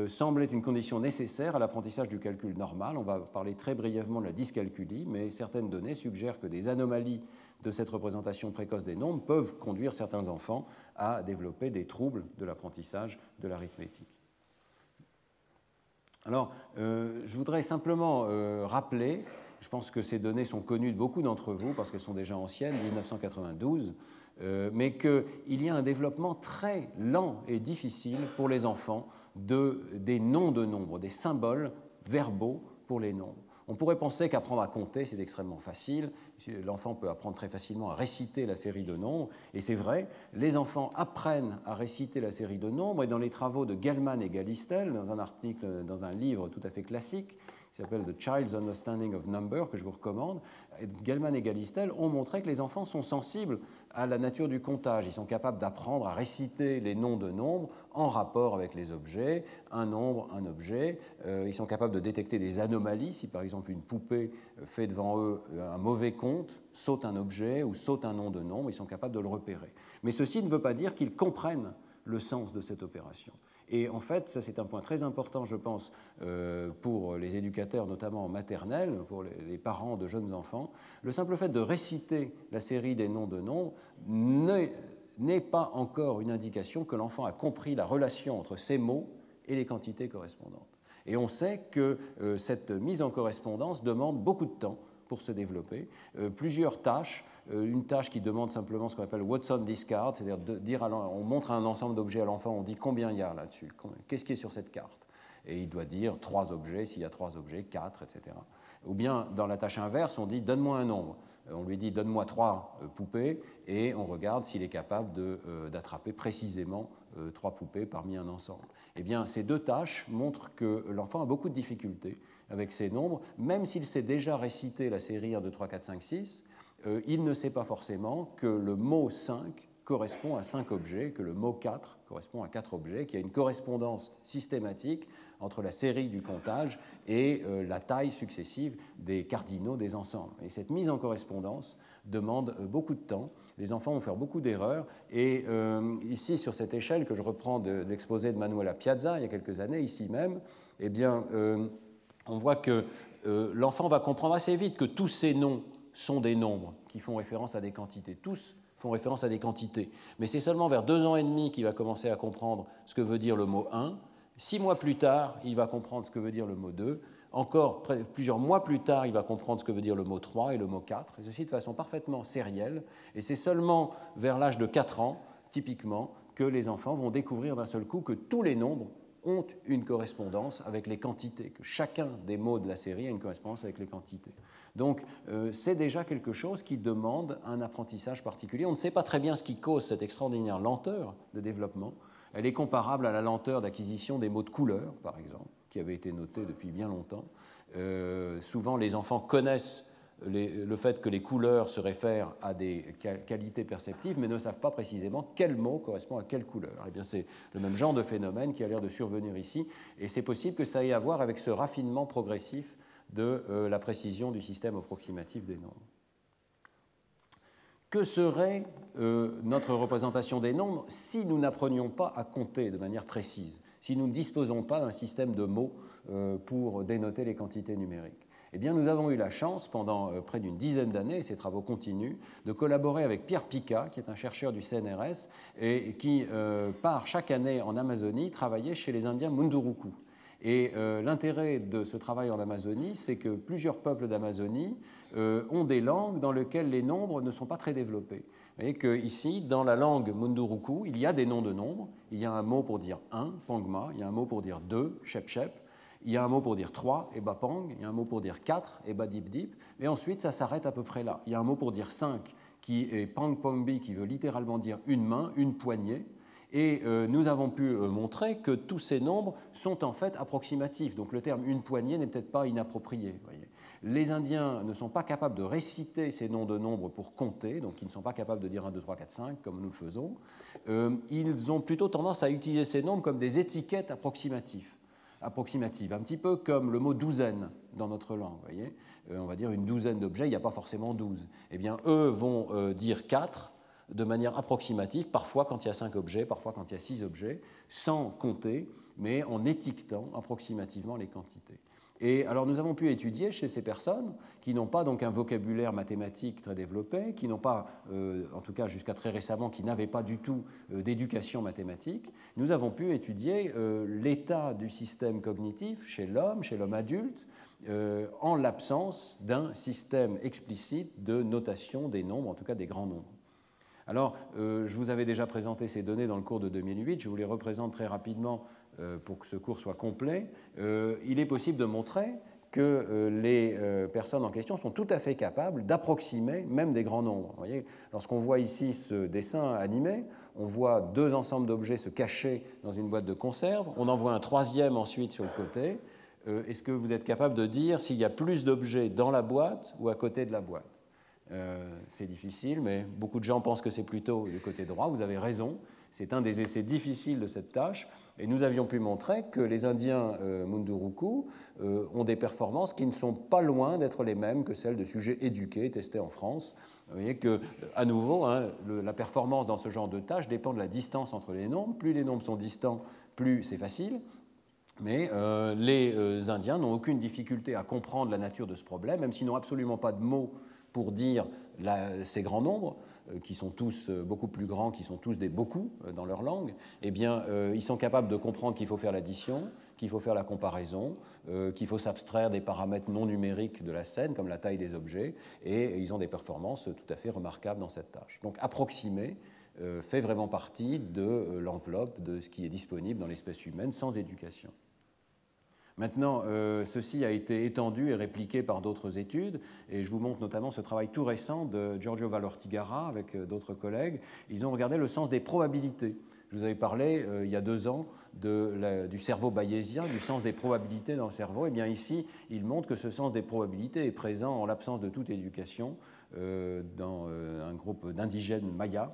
semble être une condition nécessaire à l'apprentissage du calcul normal. On va parler très brièvement de la dyscalculie, mais certaines données suggèrent que des anomalies de cette représentation précoce des nombres peuvent conduire certains enfants à développer des troubles de l'apprentissage de l'arithmétique. Alors, je voudrais simplement rappeler, je pense que ces données sont connues de beaucoup d'entre vous parce qu'elles sont déjà anciennes, 1992, mais qu'il y a un développement très lent et difficile pour les enfants des noms de nombres, des symboles verbaux pour les nombres. On pourrait penser qu'apprendre à compter, c'est extrêmement facile. L'enfant peut apprendre très facilement à réciter la série de nombres. Et c'est vrai, les enfants apprennent à réciter la série de nombres. Et dans les travaux de Gell-Mann et Galistel, dans un article, dans un livre tout à fait classique, qui s'appelle The Child's Understanding of Number, que je vous recommande, Gell-Mann et Galistel ont montré que les enfants sont sensibles à la nature du comptage. Ils sont capables d'apprendre à réciter les noms de nombres en rapport avec les objets, un nombre, un objet. Ils sont capables de détecter des anomalies. Si par exemple une poupée fait devant eux un mauvais compte, saute un objet ou saute un nom de nombre, ils sont capables de le repérer. Mais ceci ne veut pas dire qu'ils comprennent le sens de cette opération. Et en fait, ça c'est un point très important, je pense, pour les éducateurs, notamment en maternelle, pour les parents de jeunes enfants. Le simple fait de réciter la série des noms de nombres n'est pas encore une indication que l'enfant a compris la relation entre ces mots et les quantités correspondantes. Et on sait que cette mise en correspondance demande beaucoup de temps pour se développer. Plusieurs tâches, une tâche qui demande simplement ce qu'on appelle What's on this card, c'est-à-dire de dire on montre un ensemble d'objets à l'enfant, on dit combien il y a là-dessus, qu'est-ce qui est sur cette carte. Et il doit dire 3 objets, s'il y a 3 objets, 4, etc. Ou bien, dans la tâche inverse, on dit donne-moi un nombre. On lui dit donne-moi 3 poupées, et on regarde s'il est capable d'attraper précisément 3 poupées parmi un ensemble. Eh bien, ces 2 tâches montrent que l'enfant a beaucoup de difficultés avec ces nombres, même s'il sait déjà réciter la série 1, 2, 3, 4, 5, 6, il ne sait pas forcément que le mot 5 correspond à 5 objets, que le mot 4 correspond à 4 objets, qu'il y a une correspondance systématique entre la série du comptage et la taille successive des cardinaux des ensembles. Et cette mise en correspondance demande beaucoup de temps. Les enfants vont faire beaucoup d'erreurs. Et ici, sur cette échelle que je reprends de l'exposé de Manuela Piazza, il y a quelques années, ici même, eh bien, on voit que l'enfant va comprendre assez vite que tous ces noms sont des nombres qui font référence à des quantités. Tous font référence à des quantités. Mais c'est seulement vers 2 ans et demi qu'il va commencer à comprendre ce que veut dire le mot 1. 6 mois plus tard, il va comprendre ce que veut dire le mot 2. Encore plusieurs mois plus tard, il va comprendre ce que veut dire le mot 3 et le mot 4, et ceci de façon parfaitement sérielle. Et c'est seulement vers l'âge de 4 ans, typiquement, que les enfants vont découvrir d'un seul coup que tous les nombres ont une correspondance avec les quantités, que chacun des mots de la série a une correspondance avec les quantités. Donc, c'est déjà quelque chose qui demande un apprentissage particulier. On ne sait pas très bien ce qui cause cette extraordinaire lenteur de développement. Elle est comparable à la lenteur d'acquisition des mots de couleur, par exemple, qui avait été notée depuis bien longtemps. Souvent, les enfants connaissent le fait que les couleurs se réfèrent à des qualités perceptives, mais ne savent pas précisément quel mot correspond à quelle couleur. Eh bien, c'est le même genre de phénomène qui a l'air de survenir ici, et c'est possible que ça ait à voir avec ce raffinement progressif de la précision du système approximatif des nombres. Que serait notre représentation des nombres si nous n'apprenions pas à compter de manière précise, si nous ne disposons pas d'un système de mots pour dénoter les quantités numériques? Eh bien, nous avons eu la chance, pendant près d'une dizaine d'années, et ces travaux continuent, de collaborer avec Pierre Pica, qui est un chercheur du CNRS, et qui part chaque année en Amazonie travailler chez les Indiens Munduruku. Et l'intérêt de ce travail en Amazonie, c'est que plusieurs peuples d'Amazonie ont des langues dans lesquelles les nombres ne sont pas très développés. Vous voyez qu'ici, dans la langue Munduruku, il y a des noms de nombres. Il y a un mot pour dire 1, Pangma, il y a un mot pour dire 2, Shep-Shep, il y a un mot pour dire 3, Ebapang, il y a un mot pour dire 4, Ebadip-Dip, et ensuite ça s'arrête à peu près là. Il y a un mot pour dire 5, qui est Pangpombi, qui veut littéralement dire une main, une poignée, et nous avons pu montrer que tous ces nombres sont en fait approximatifs. Donc le terme une poignée n'est peut-être pas inapproprié. Voyez. Les Indiens ne sont pas capables de réciter ces noms de nombres pour compter, donc ils ne sont pas capables de dire 1, 2, 3, 4, 5 comme nous le faisons. Ils ont plutôt tendance à utiliser ces nombres comme des étiquettes approximatives, un petit peu comme le mot douzaine dans notre langue. Voyez. On va dire une douzaine d'objets, il n'y a pas forcément 12. Eh bien, eux vont dire 4 de manière approximative, parfois quand il y a 5 objets, parfois quand il y a 6 objets, sans compter, mais en étiquetant approximativement les quantités. Et alors nous avons pu étudier chez ces personnes qui n'ont pas donc un vocabulaire mathématique très développé, qui n'ont pas, en tout cas jusqu'à très récemment, qui n'avaient pas du tout d'éducation mathématique, nous avons pu étudier l'état du système cognitif chez l'homme adulte, en l'absence d'un système explicite de notation des nombres, en tout cas des grands nombres. Alors, je vous avais déjà présenté ces données dans le cours de 2008, je vous les représente très rapidement pour que ce cours soit complet. Il est possible de montrer que les personnes en question sont tout à fait capables d'approximer même des grands nombres. Vous voyez, lorsqu'on voit ici ce dessin animé, on voit deux ensembles d'objets se cacher dans une boîte de conserve, on en voit un troisième ensuite sur le côté. Est-ce que vous êtes capable de dire s'il y a plus d'objets dans la boîte ou à côté de la boîte? C'est difficile, mais beaucoup de gens pensent que c'est plutôt du côté droit. Vous avez raison, c'est un des essais difficiles de cette tâche. Et nous avions pu montrer que les Indiens Munduruku ont des performances qui ne sont pas loin d'être les mêmes que celles de sujets éduqués testés en France. Vous voyez que, à nouveau, la performance dans ce genre de tâche dépend de la distance entre les nombres. Plus les nombres sont distants, plus c'est facile. Mais les Indiens n'ont aucune difficulté à comprendre la nature de ce problème, même s'ils n'ont absolument pas de mots pour dire ces grands nombres, qui sont tous beaucoup plus grands, qui sont tous des beaucoup dans leur langue. Eh bien, ils sont capables de comprendre qu'il faut faire l'addition, qu'il faut faire la comparaison, qu'il faut s'abstraire des paramètres non numériques de la scène, comme la taille des objets, et ils ont des performances tout à fait remarquables dans cette tâche. Donc, approximer fait vraiment partie de l'enveloppe de ce qui est disponible dans l'espèce humaine sans éducation. Maintenant, ceci a été étendu et répliqué par d'autres études, et je vous montre notamment ce travail tout récent de Giorgio Valortigara avec d'autres collègues. Ils ont regardé le sens des probabilités. Je vous avais parlé il y a 2 ans du cerveau bayésien, du sens des probabilités dans le cerveau. Et bien ici, ils montrent que ce sens des probabilités est présent en l'absence de toute éducation dans un groupe d'indigènes mayas.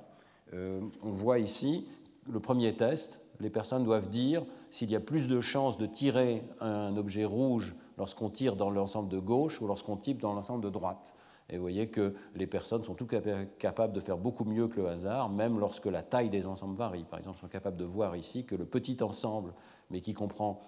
On voit ici le premier test. Les personnes doivent dire s'il y a plus de chances de tirer un objet rouge lorsqu'on tire dans l'ensemble de gauche ou lorsqu'on tire dans l'ensemble de droite. Et vous voyez que les personnes sont toutes capables de faire beaucoup mieux que le hasard, même lorsque la taille des ensembles varie. Par exemple, elles sont capables de voir ici que le petit ensemble, mais qui comprend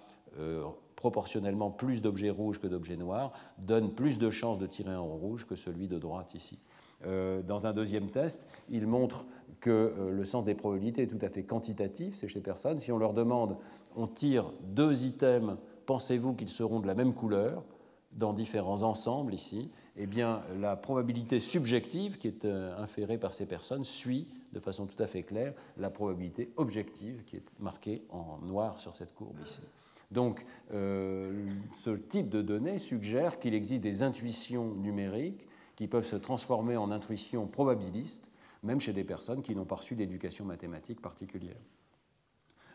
proportionnellement plus d'objets rouges que d'objets noirs, donne plus de chances de tirer un rouge que celui de droite ici. Dans un deuxième test, il montre que le sens des probabilités est tout à fait quantitatif chez ces personnes. Si on leur demande, on tire 2 items, pensez-vous qu'ils seront de la même couleur dans différents ensembles ici? Eh bien, la probabilité subjective qui est inférée par ces personnes suit de façon tout à fait claire la probabilité objective qui est marquée en noir sur cette courbe ici. Donc, ce type de données suggère qu'il existe des intuitions numériques qui peuvent se transformer en intuitions probabilistes, même chez des personnes qui n'ont pas reçu d'éducation mathématique particulière.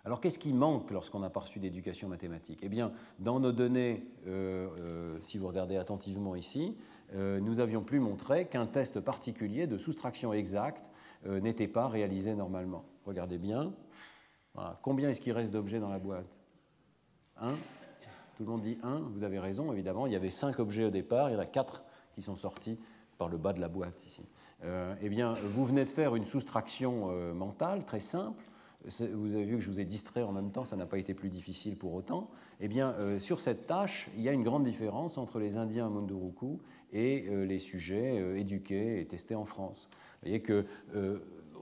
Alors, qu'est-ce qui manque lorsqu'on n'a pas reçu d'éducation mathématique? Eh bien, dans nos données, si vous regardez attentivement ici, nous avions pu montrer qu'un test particulier de soustraction exacte n'était pas réalisé normalement. Regardez bien. Voilà. Combien est-ce qu'il reste d'objets dans la boîte? 1. Tout le monde dit 1. Vous avez raison, évidemment. Il y avait 5 objets au départ. Il y en a 4 qui sont sortis par le bas de la boîte ici. Eh bien, vous venez de faire une soustraction mentale très simple. Vous avez vu que je vous ai distrait en même temps, ça n'a pas été plus difficile pour autant. Eh bien, sur cette tâche, il y a une grande différence entre les Indiens Munduruku et les sujets éduqués et testés en France. Vous voyez que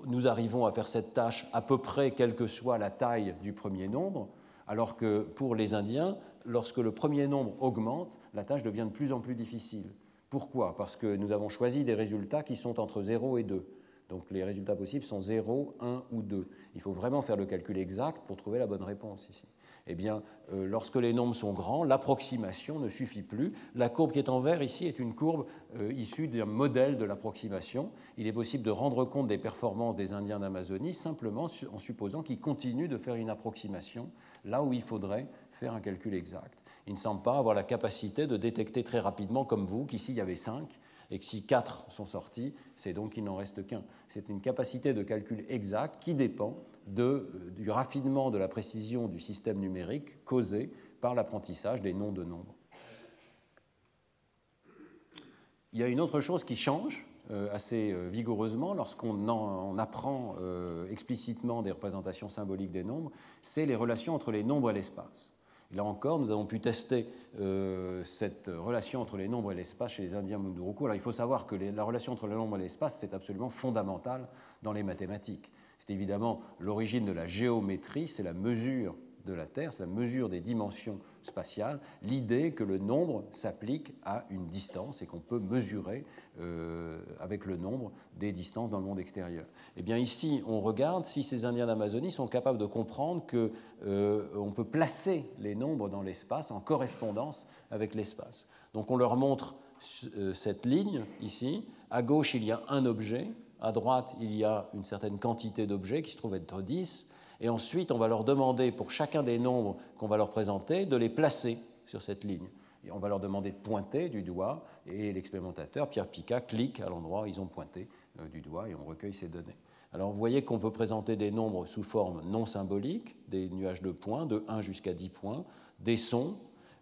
nous arrivons à faire cette tâche à peu près quelle que soit la taille du premier nombre, alors que pour les Indiens, lorsque le premier nombre augmente, la tâche devient de plus en plus difficile. Pourquoi? Parce que nous avons choisi des résultats qui sont entre 0 et 2. Donc les résultats possibles sont 0, 1 ou 2. Il faut vraiment faire le calcul exact pour trouver la bonne réponse ici. Eh bien, lorsque les nombres sont grands, l'approximation ne suffit plus. La courbe qui est en vert ici est une courbe issue d'un modèle de l'approximation. Il est possible de rendre compte des performances des Indiens d'Amazonie simplement en supposant qu'ils continuent de faire une approximation là où il faudrait faire un calcul exact. Ils ne semblent pas avoir la capacité de détecter très rapidement, comme vous, qu'ici il y avait 5, et que si 4 sont sortis, c'est donc qu'il n'en reste qu'un. C'est une capacité de calcul exact qui dépend du raffinement de la précision du système numérique causé par l'apprentissage des noms de nombres. Il y a une autre chose qui change assez vigoureusement lorsqu'on apprend explicitement des représentations symboliques des nombres, c'est les relations entre les nombres et l'espace. Là encore, nous avons pu tester cette relation entre les nombres et l'espace chez les Indiens Munduruku. Alors, il faut savoir que la relation entre le nombre et l'espace, c'est absolument fondamental dans les mathématiques. C'est évidemment l'origine de la géométrie, c'est la mesure de la Terre, c'est la mesure des dimensions spatiales, l'idée que le nombre s'applique à une distance et qu'on peut mesurer avec le nombre des distances dans le monde extérieur. Eh bien ici, on regarde si ces Indiens d'Amazonie sont capables de comprendre qu'on peut placer les nombres dans l'espace en correspondance avec l'espace. Donc on leur montre cette ligne ici. À gauche, il y a un objet. À droite, il y a une certaine quantité d'objets qui se trouve être 10. Et ensuite, on va leur demander, pour chacun des nombres qu'on va leur présenter, de les placer sur cette ligne. Et on va leur demander de pointer du doigt, et l'expérimentateur, Pierre Picat, clique à l'endroit où ils ont pointé du doigt, et on recueille ces données. Alors vous voyez qu'on peut présenter des nombres sous forme non symbolique, des nuages de points, de 1 jusqu'à 10 points, des sons,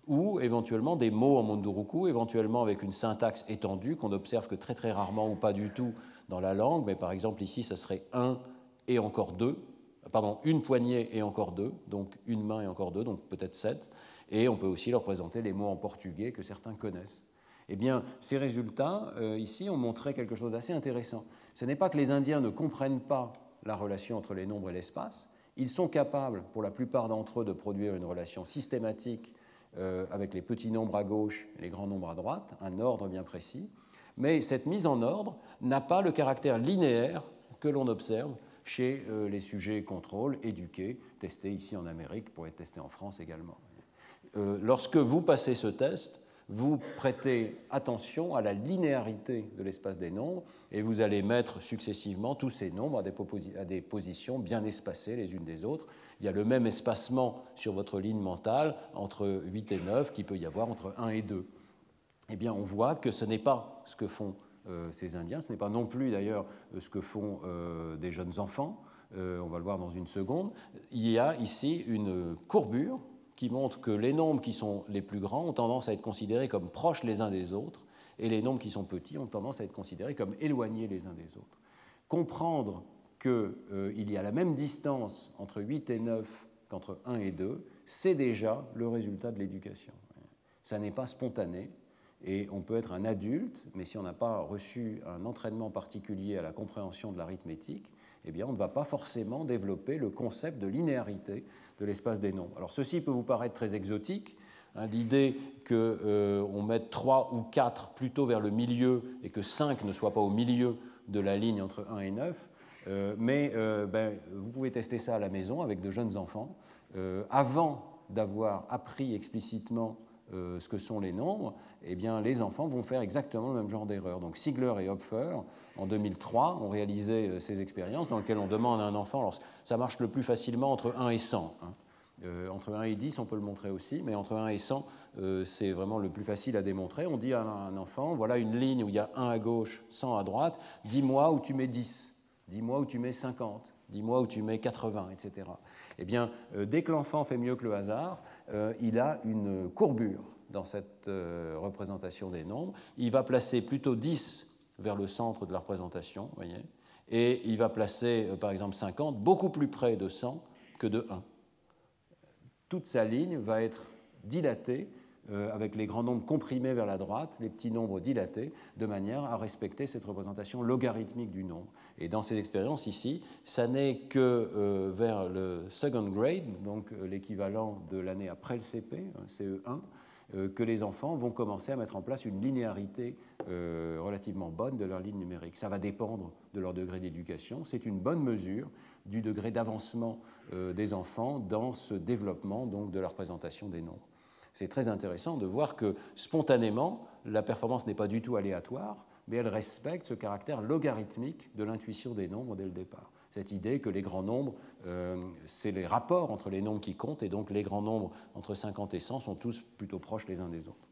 ou éventuellement des mots en Munduruku, éventuellement avec une syntaxe étendue qu'on observe que très très rarement ou pas du tout dans la langue, mais par exemple ici, ça serait 1 et encore 2, pardon, une poignée et encore 2, donc une main et encore 2, donc peut-être 7, et on peut aussi leur présenter les mots en portugais que certains connaissent. Eh bien, ces résultats, ici, ont montré quelque chose d'assez intéressant. Ce n'est pas que les Indiens ne comprennent pas la relation entre les nombres et l'espace, ils sont capables, pour la plupart d'entre eux, de produire une relation systématique avec les petits nombres à gauche et les grands nombres à droite, un ordre bien précis, mais cette mise en ordre n'a pas le caractère linéaire que l'on observe chez les sujets contrôle éduqués, testés ici en Amérique, pour être testés en France également. Lorsque vous passez ce test, vous prêtez attention à la linéarité de l'espace des nombres et vous allez mettre successivement tous ces nombres à des positions bien espacées les unes des autres. Il y a le même espacement sur votre ligne mentale entre 8 et 9 qu'il peut y avoir entre 1 et 2. Eh bien, on voit que ce n'est pas ce que font ces Indiens, ce n'est pas non plus d'ailleurs ce que font des jeunes enfants, on va le voir dans une seconde. Il y a ici une courbure qui montre que les nombres qui sont les plus grands ont tendance à être considérés comme proches les uns des autres, et les nombres qui sont petits ont tendance à être considérés comme éloignés les uns des autres. Comprendre qu'il y a la même distance entre 8 et 9 qu'entre 1 et 2, c'est déjà le résultat de l'éducation. Ça n'est pas spontané, et on peut être un adulte, mais si on n'a pas reçu un entraînement particulier à la compréhension de l'arithmétique, eh bien, on ne va pas forcément développer le concept de linéarité de l'espace des nombres. Alors, ceci peut vous paraître très exotique, hein, l'idée qu'on mette 3 ou 4 plutôt vers le milieu et que 5 ne soit pas au milieu de la ligne entre 1 et 9, mais vous pouvez tester ça à la maison avec de jeunes enfants. Avant d'avoir appris explicitement ce que sont les nombres, eh bien, les enfants vont faire exactement le même genre d'erreur. Donc Sigler et Hopfer, en 2003, ont réalisé ces expériences dans lesquelles on demande à un enfant, alors ça marche le plus facilement entre 1 et 100. Entre 1 et 10, on peut le montrer aussi, mais entre 1 et 100, c'est vraiment le plus facile à démontrer. On dit à un enfant, voilà une ligne où il y a 1 à gauche, 100 à droite, dis-moi où tu mets 10, dis-moi où tu mets 50, dis-moi où tu mets 80, etc. Eh bien, dès que l'enfant fait mieux que le hasard, il a une courbure dans cette représentation des nombres. Il va placer plutôt 10 vers le centre de la représentation, voyez, et il va placer, par exemple, 50 beaucoup plus près de 100 que de 1. Toute sa ligne va être dilatée avec les grands nombres comprimés vers la droite, les petits nombres dilatés, de manière à respecter cette représentation logarithmique du nombre. Et dans ces expériences ici, ça n'est que vers le second grade, donc l'équivalent de l'année après le CP, CE1, que les enfants vont commencer à mettre en place une linéarité relativement bonne de leur ligne numérique. Ça va dépendre de leur degré d'éducation. C'est une bonne mesure du degré d'avancement des enfants dans ce développement donc, de la représentation des nombres. C'est très intéressant de voir que spontanément, la performance n'est pas du tout aléatoire, mais elle respecte ce caractère logarithmique de l'intuition des nombres dès le départ. Cette idée que les grands nombres, c'est les rapports entre les nombres qui comptent, et donc les grands nombres entre 50 et 100 sont tous plutôt proches les uns des autres.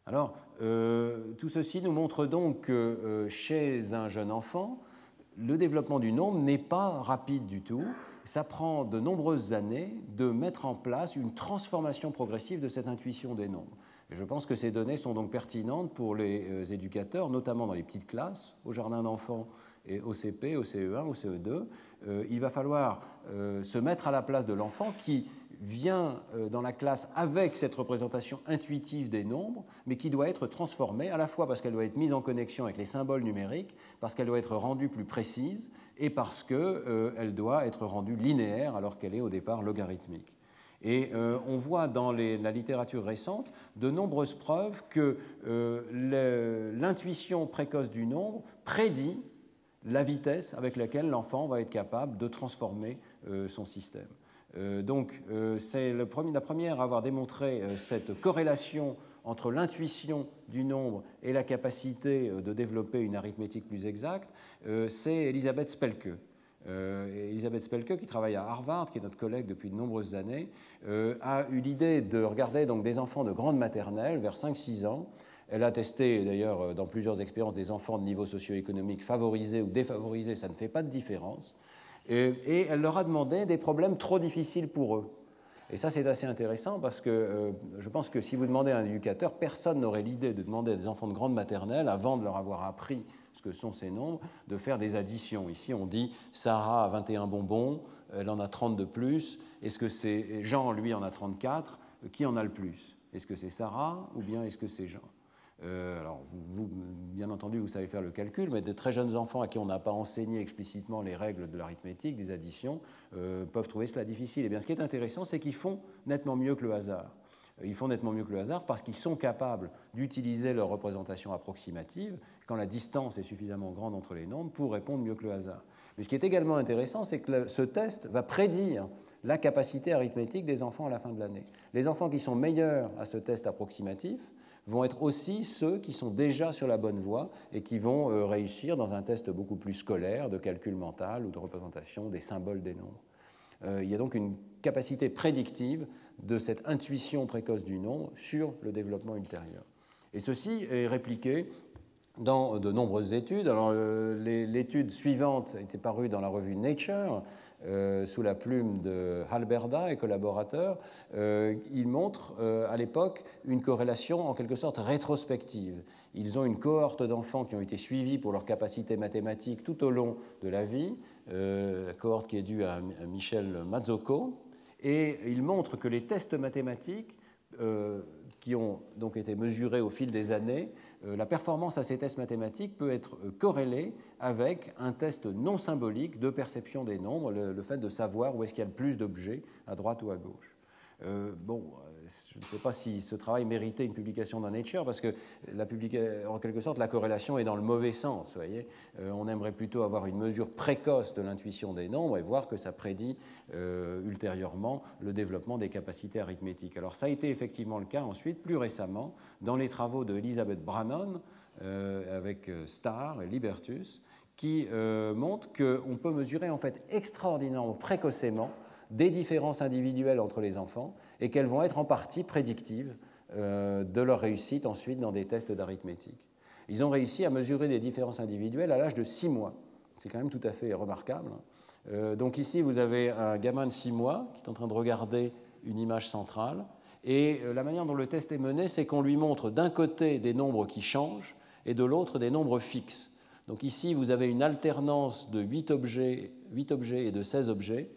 Alors, tout ceci nous montre donc que chez un jeune enfant, le développement du nombre n'est pas rapide du tout. Ça prend de nombreuses années de mettre en place une transformation progressive de cette intuition des nombres. Et je pense que ces données sont donc pertinentes pour les éducateurs, notamment dans les petites classes, au jardin d'enfants et au CP, au CE1, au CE2. Il va falloir se mettre à la place de l'enfant qui vient dans la classe avec cette représentation intuitive des nombres, mais qui doit être transformée à la fois parce qu'elle doit être mise en connexion avec les symboles numériques, parce qu'elle doit être rendue plus précise et parce qu'elle doit être rendue linéaire alors qu'elle est au départ logarithmique. Et on voit dans la littérature récente de nombreuses preuves que l'intuition précoce du nombre prédit la vitesse avec laquelle l'enfant va être capable de transformer son système. Donc, c'est la première à avoir démontré cette corrélation entre l'intuition du nombre et la capacité de développer une arithmétique plus exacte, c'est Elisabeth Spelke. Elisabeth Spelke, qui travaille à Harvard, qui est notre collègue depuis de nombreuses années, a eu l'idée de regarder donc, des enfants de grande maternelle vers 5-6 ans. Elle a testé d'ailleurs dans plusieurs expériences des enfants de niveau socio-économique favorisés ou défavorisés, ça ne fait pas de différence. Et elle leur a demandé des problèmes trop difficiles pour eux. Et ça, c'est assez intéressant parce que je pense que si vous demandez à un éducateur, personne n'aurait l'idée de demander à des enfants de grande maternelle, avant de leur avoir appris ce que sont ces nombres, de faire des additions. Ici, on dit Sarah a 21 bonbons, elle en a 30 de plus. Est-ce que c'est Jean, lui, en a 34? Qui en a le plus? Est-ce que c'est Sarah ou bien est-ce que c'est Jean? Alors, vous, bien entendu, vous savez faire le calcul, mais de très jeunes enfants à qui on n'a pas enseigné explicitement les règles de l'arithmétique, des additions, peuvent trouver cela difficile. Et bien, ce qui est intéressant, c'est qu'ils font nettement mieux que le hasard. Ils font nettement mieux que le hasard parce qu'ils sont capables d'utiliser leur représentation approximative quand la distance est suffisamment grande entre les nombres pour répondre mieux que le hasard. Mais ce qui est également intéressant, c'est que ce test va prédire la capacité arithmétique des enfants à la fin de l'année. Les enfants qui sont meilleurs à ce test approximatif vont être aussi ceux qui sont déjà sur la bonne voie et qui vont réussir dans un test beaucoup plus scolaire de calcul mental ou de représentation des symboles des nombres. Il y a donc une capacité prédictive de cette intuition précoce du nombre sur le développement ultérieur. Et ceci est répliqué dans de nombreuses études. Alors, l'étude suivante était parue dans la revue Nature, sous la plume de Halberda et collaborateurs. Ils montrent à l'époque une corrélation en quelque sorte rétrospective. Ils ont une cohorte d'enfants qui ont été suivis pour leur capacité mathématique tout au long de la vie, la cohorte qui est due à Michel Mazzocco, et ils montrent que les tests mathématiques qui ont donc été mesurés au fil des années, la performance à ces tests mathématiques peut être corrélée avec un test non symbolique de perception des nombres, le fait de savoir où est-ce qu'il y a le plus d'objets, à droite ou à gauche. Je ne sais pas si ce travail méritait une publication dans Nature, parce que en quelque sorte, la corrélation est dans le mauvais sens. Vous voyez, on aimerait plutôt avoir une mesure précoce de l'intuition des nombres et voir que ça prédit ultérieurement le développement des capacités arithmétiques. Alors ça a été effectivement le cas ensuite, plus récemment, dans les travaux de Elizabeth Brannon avec Starr et Libertus, qui montrent qu'on peut mesurer en fait extraordinairement précocement des différences individuelles entre les enfants et qu'elles vont être en partie prédictives de leur réussite ensuite dans des tests d'arithmétique. Ils ont réussi à mesurer des différences individuelles à l'âge de 6 mois. C'est quand même tout à fait remarquable. Donc ici, vous avez un gamin de 6 mois qui est en train de regarder une image centrale et la manière dont le test est mené, c'est qu'on lui montre d'un côté des nombres qui changent et de l'autre des nombres fixes. Donc ici, vous avez une alternance de 8 objets et de 16 objets,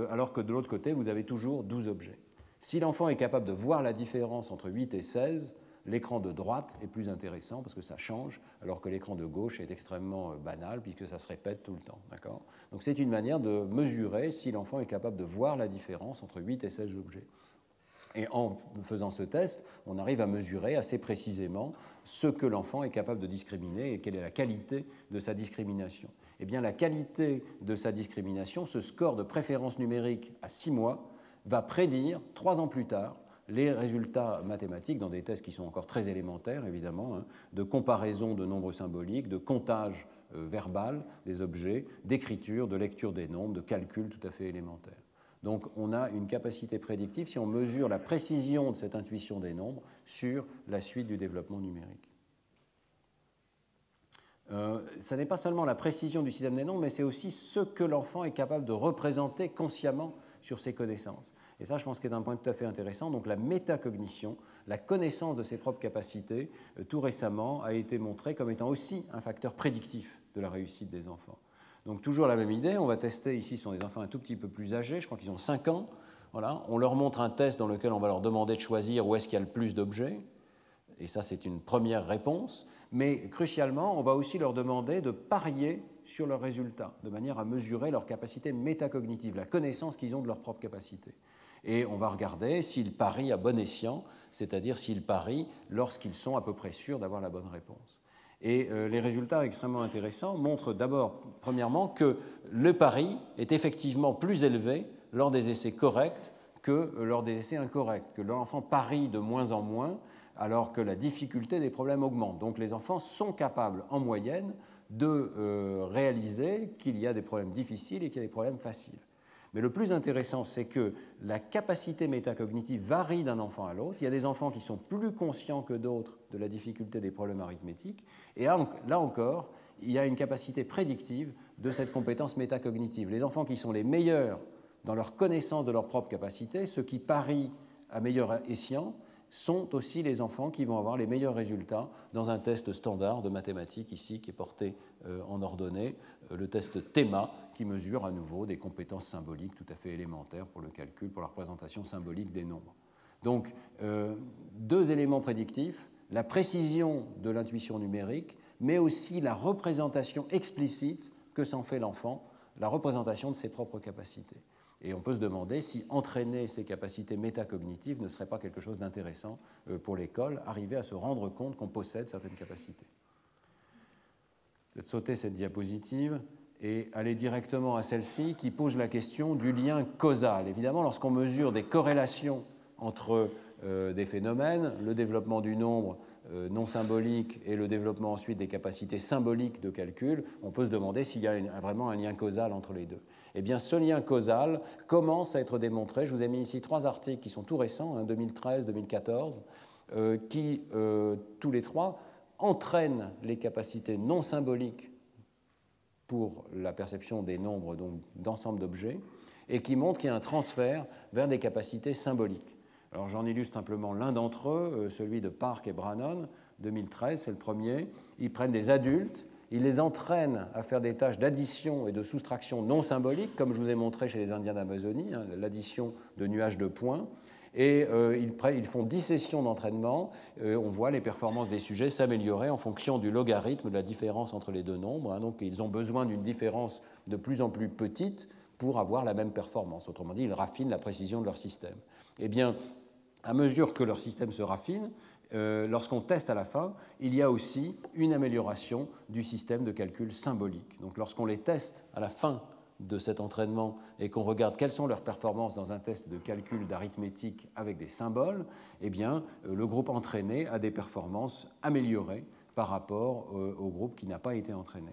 alors que de l'autre côté, vous avez toujours 12 objets. Si l'enfant est capable de voir la différence entre 8 et 16, l'écran de droite est plus intéressant parce que ça change, alors que l'écran de gauche est extrêmement banal puisque ça se répète tout le temps. Donc c'est une manière de mesurer si l'enfant est capable de voir la différence entre 8 et 16 objets. Et en faisant ce test, on arrive à mesurer assez précisément ce que l'enfant est capable de discriminer et quelle est la qualité de sa discrimination. Eh bien, la qualité de sa discrimination, ce score de préférence numérique à 6 mois, va prédire 3 ans plus tard les résultats mathématiques dans des tests qui sont encore très élémentaires, évidemment, de comparaison de nombres symboliques, de comptage verbal des objets, d'écriture, de lecture des nombres, de calcul tout à fait élémentaire. Donc on a une capacité prédictive si on mesure la précision de cette intuition des nombres sur la suite du développement numérique. Ça n'est pas seulement la précision du système des nombres, mais c'est aussi ce que l'enfant est capable de représenter consciemment sur ses connaissances. Et ça, je pense que c'est un point tout à fait intéressant. Donc la métacognition, la connaissance de ses propres capacités, tout récemment, a été montrée comme étant aussi un facteur prédictif de la réussite des enfants. Donc toujours la même idée, on va tester, ici ce sont des enfants un tout petit peu plus âgés, je crois qu'ils ont 5 ans, Voilà, on leur montre un test dans lequel on va leur demander de choisir où est-ce qu'il y a le plus d'objets, et ça c'est une première réponse, mais crucialement, on va aussi leur demander de parier sur leurs résultats, de manière à mesurer leur capacité métacognitive, la connaissance qu'ils ont de leur propre capacité. Et on va regarder s'ils parient à bon escient, c'est-à-dire s'ils parient lorsqu'ils sont à peu près sûrs d'avoir la bonne réponse. Et les résultats extrêmement intéressants montrent d'abord, premièrement, que le pari est effectivement plus élevé lors des essais corrects que lors des essais incorrects, que l'enfant parie de moins en moins, alors que la difficulté des problèmes augmente. Donc les enfants sont capables, en moyenne, de réaliser qu'il y a des problèmes difficiles et qu'il y a des problèmes faciles. Mais le plus intéressant, c'est que la capacité métacognitive varie d'un enfant à l'autre. Il y a des enfants qui sont plus conscients que d'autres de la difficulté des problèmes arithmétiques. Et là encore, il y a une capacité prédictive de cette compétence métacognitive. Les enfants qui sont les meilleurs dans leur connaissance de leur propre capacité, ceux qui parient à meilleur escient, sont aussi les enfants qui vont avoir les meilleurs résultats dans un test standard de mathématiques, ici, qui est porté en ordonnée, le test TEMA, qui mesure à nouveau des compétences symboliques tout à fait élémentaires pour le calcul, pour la représentation symbolique des nombres. Donc, deux éléments prédictifs, la précision de l'intuition numérique, mais aussi la représentation explicite que s'en fait l'enfant, la représentation de ses propres capacités. Et on peut se demander si entraîner ces capacités métacognitives ne serait pas quelque chose d'intéressant pour l'école, arriver à se rendre compte qu'on possède certaines capacités. Peut-être sauter cette diapositive et aller directement à celle-ci qui pose la question du lien causal. Évidemment, lorsqu'on mesure des corrélations entre des phénomènes, le développement du nombre non symbolique et le développement ensuite des capacités symboliques de calcul, on peut se demander s'il y a vraiment un lien causal entre les deux. Eh bien, ce lien causal commence à être démontré. Je vous ai mis ici 3 articles qui sont tout récents, 2013, 2014, qui, tous les 3, entraînent les capacités non symboliques pour la perception des nombres, donc d'ensemble d'objets, et qui montrent qu'il y a un transfert vers des capacités symboliques. Alors j'en illustre simplement l'un d'entre eux, celui de Park et Brannon, 2013, c'est le premier. Ils prennent des adultes, ils les entraînent à faire des tâches d'addition et de soustraction non symboliques, comme je vous ai montré chez les Indiens d'Amazonie, l'addition de nuages de points. Et ils font 10 sessions d'entraînement. On voit les performances des sujets s'améliorer en fonction du logarithme de la différence entre les deux nombres. Donc ils ont besoin d'une différence de plus en plus petite pour avoir la même performance. Autrement dit, ils raffinent la précision de leur système. Eh bien, à mesure que leur système se raffine, lorsqu'on teste à la fin, il y a aussi une amélioration du système de calcul symbolique. Donc lorsqu'on les teste à la fin de cet entraînement et qu'on regarde quelles sont leurs performances dans un test de calcul d'arithmétique avec des symboles, eh bien, le groupe entraîné a des performances améliorées par rapport au groupe qui n'a pas été entraîné.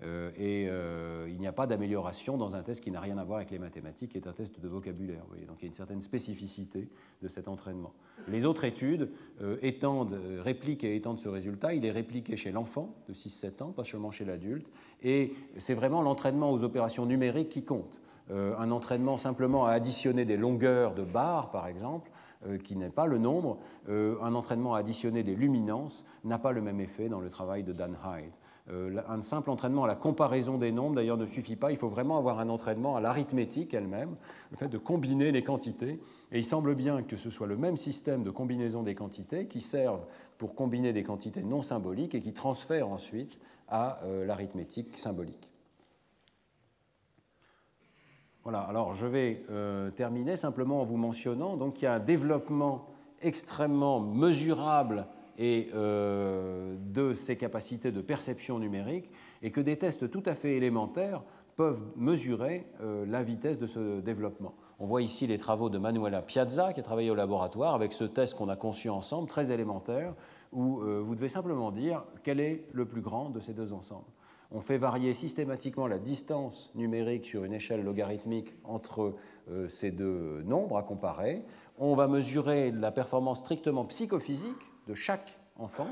Il n'y a pas d'amélioration dans un test qui n'a rien à voir avec les mathématiques, qui est un test de vocabulaire. Vous voyez. Donc il y a une certaine spécificité de cet entraînement. Les autres études répliquent et étendent ce résultat. Il est répliqué chez l'enfant de 6-7 ans, pas seulement chez l'adulte. Et c'est vraiment l'entraînement aux opérations numériques qui compte. Un entraînement simplement à additionner des longueurs de barres, par exemple, qui n'est pas le nombre, un entraînement à additionner des luminances n'a pas le même effet dans le travail de Dan Hyde. Un simple entraînement à la comparaison des nombres, d'ailleurs, ne suffit pas. Il faut vraiment avoir un entraînement à l'arithmétique elle-même, le fait de combiner les quantités. Et il semble bien que ce soit le même système de combinaison des quantités qui servent pour combiner des quantités non symboliques et qui transfèrent ensuite à l'arithmétique symbolique. Voilà, alors je vais terminer simplement en vous mentionnant qu'il y a un développement extrêmement mesurable et de ces capacités de perception numérique, et que des tests tout à fait élémentaires peuvent mesurer la vitesse de ce développement. On voit ici les travaux de Manuela Piazza, qui a travaillé au laboratoire, avec ce test qu'on a conçu ensemble, très élémentaire, où vous devez simplement dire quel est le plus grand de ces deux ensembles. On fait varier systématiquement la distance numérique sur une échelle logarithmique entre ces deux nombres à comparer. On va mesurer la performance strictement psychophysique de chaque enfant.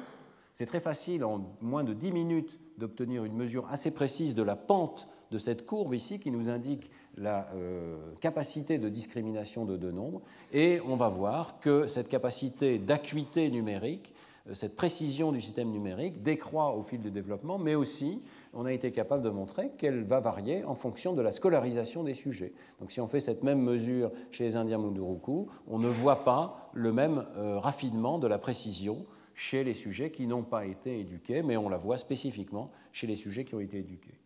C'est très facile, en moins de 10 minutes, d'obtenir une mesure assez précise de la pente de cette courbe ici, qui nous indique la capacité de discrimination de deux nombres. Et on va voir que cette capacité d'acuité numérique cette précision du système numérique décroît au fil du développement, mais aussi on a été capable de montrer qu'elle va varier en fonction de la scolarisation des sujets. Donc si on fait cette même mesure chez les Indiens Munduruku, on ne voit pas le même raffinement de la précision chez les sujets qui n'ont pas été éduqués, mais on la voit spécifiquement chez les sujets qui ont été éduqués.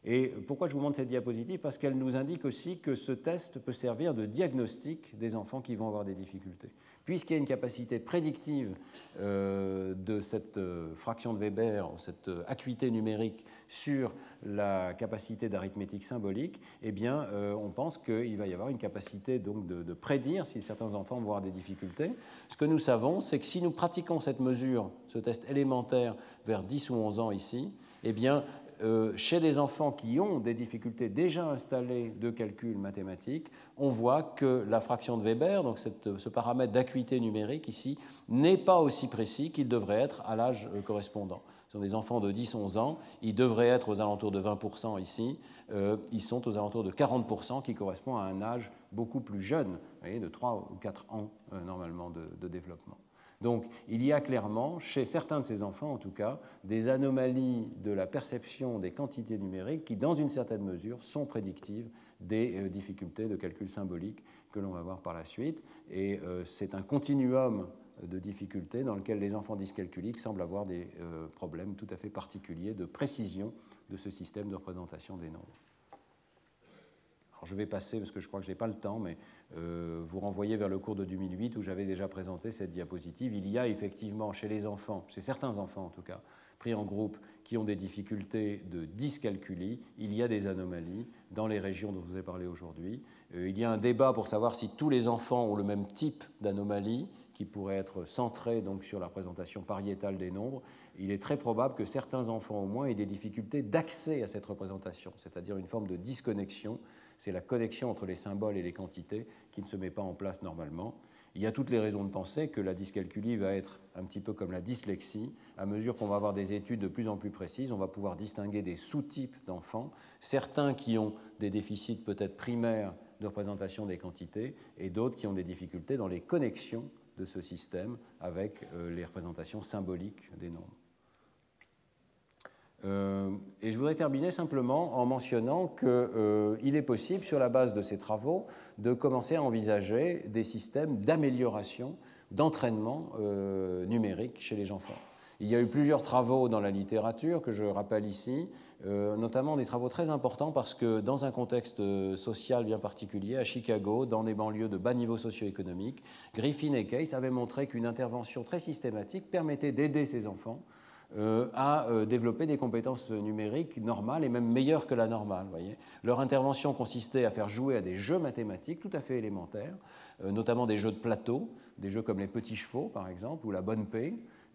Et pourquoi je vous montre cette diapositive? Parce qu'elle nous indique aussi que ce test peut servir de diagnostic des enfants qui vont avoir des difficultés. Puisqu'il y a une capacité prédictive de cette fraction de Weber, cette acuité numérique sur la capacité d'arithmétique symbolique, eh bien, on pense qu'il va y avoir une capacité donc de prédire si certains enfants vont avoir des difficultés. Ce que nous savons, c'est que si nous pratiquons cette mesure, ce test élémentaire, vers 10 ou 11 ans ici, eh bien, chez des enfants qui ont des difficultés déjà installées de calcul mathématique, on voit que la fraction de Weber, donc ce paramètre d'acuité numérique ici, n'est pas aussi précis qu'il devrait être à l'âge correspondant. Ce sont des enfants de 10-11 ans, ils devraient être aux alentours de 20% ici, ils sont aux alentours de 40% qui correspond à un âge beaucoup plus jeune, vous voyez, de 3 ou 4 ans normalement de développement. Donc, il y a clairement, chez certains de ces enfants en tout cas, des anomalies de la perception des quantités numériques qui, dans une certaine mesure, sont prédictives des difficultés de calcul symbolique que l'on va voir par la suite. Et c'est un continuum de difficultés dans lequel les enfants dyscalculiques semblent avoir des problèmes tout à fait particuliers de précision de ce système de représentation des nombres. Alors je vais passer, parce que je crois que je n'ai pas le temps, mais vous renvoyez vers le cours de 2008 où j'avais déjà présenté cette diapositive. Il y a effectivement chez les enfants, chez certains enfants en tout cas, pris en groupe, qui ont des difficultés de dyscalculie, il y a des anomalies dans les régions dont je vous ai parlé aujourd'hui. Il y a un débat pour savoir si tous les enfants ont le même type d'anomalie, qui pourrait être centré donc sur la représentation pariétale des nombres. Il est très probable que certains enfants au moins aient des difficultés d'accès à cette représentation, c'est-à-dire une forme de disconnexion. C'est la connexion entre les symboles et les quantités qui ne se met pas en place normalement. Il y a toutes les raisons de penser que la dyscalculie va être un petit peu comme la dyslexie. À mesure qu'on va avoir des études de plus en plus précises, on va pouvoir distinguer des sous-types d'enfants, certains qui ont des déficits peut-être primaires de représentation des quantités et d'autres qui ont des difficultés dans les connexions de ce système avec les représentations symboliques des nombres. Et je voudrais terminer simplement en mentionnant qu'il est possible, sur la base de ces travaux, de commencer à envisager des systèmes d'amélioration, d'entraînement numérique chez les enfants. Il y a eu plusieurs travaux dans la littérature que je rappelle ici, notamment des travaux très importants parce que dans un contexte social bien particulier, à Chicago, dans des banlieues de bas niveau socio-économique, Griffin et Case avaient montré qu'une intervention très systématique permettait d'aider ces enfants à développer des compétences numériques normales et même meilleures que la normale. Voyez. Leur intervention consistait à faire jouer à des jeux mathématiques tout à fait élémentaires, notamment des jeux de plateau, des jeux comme les petits chevaux par exemple, ou la bonne paix,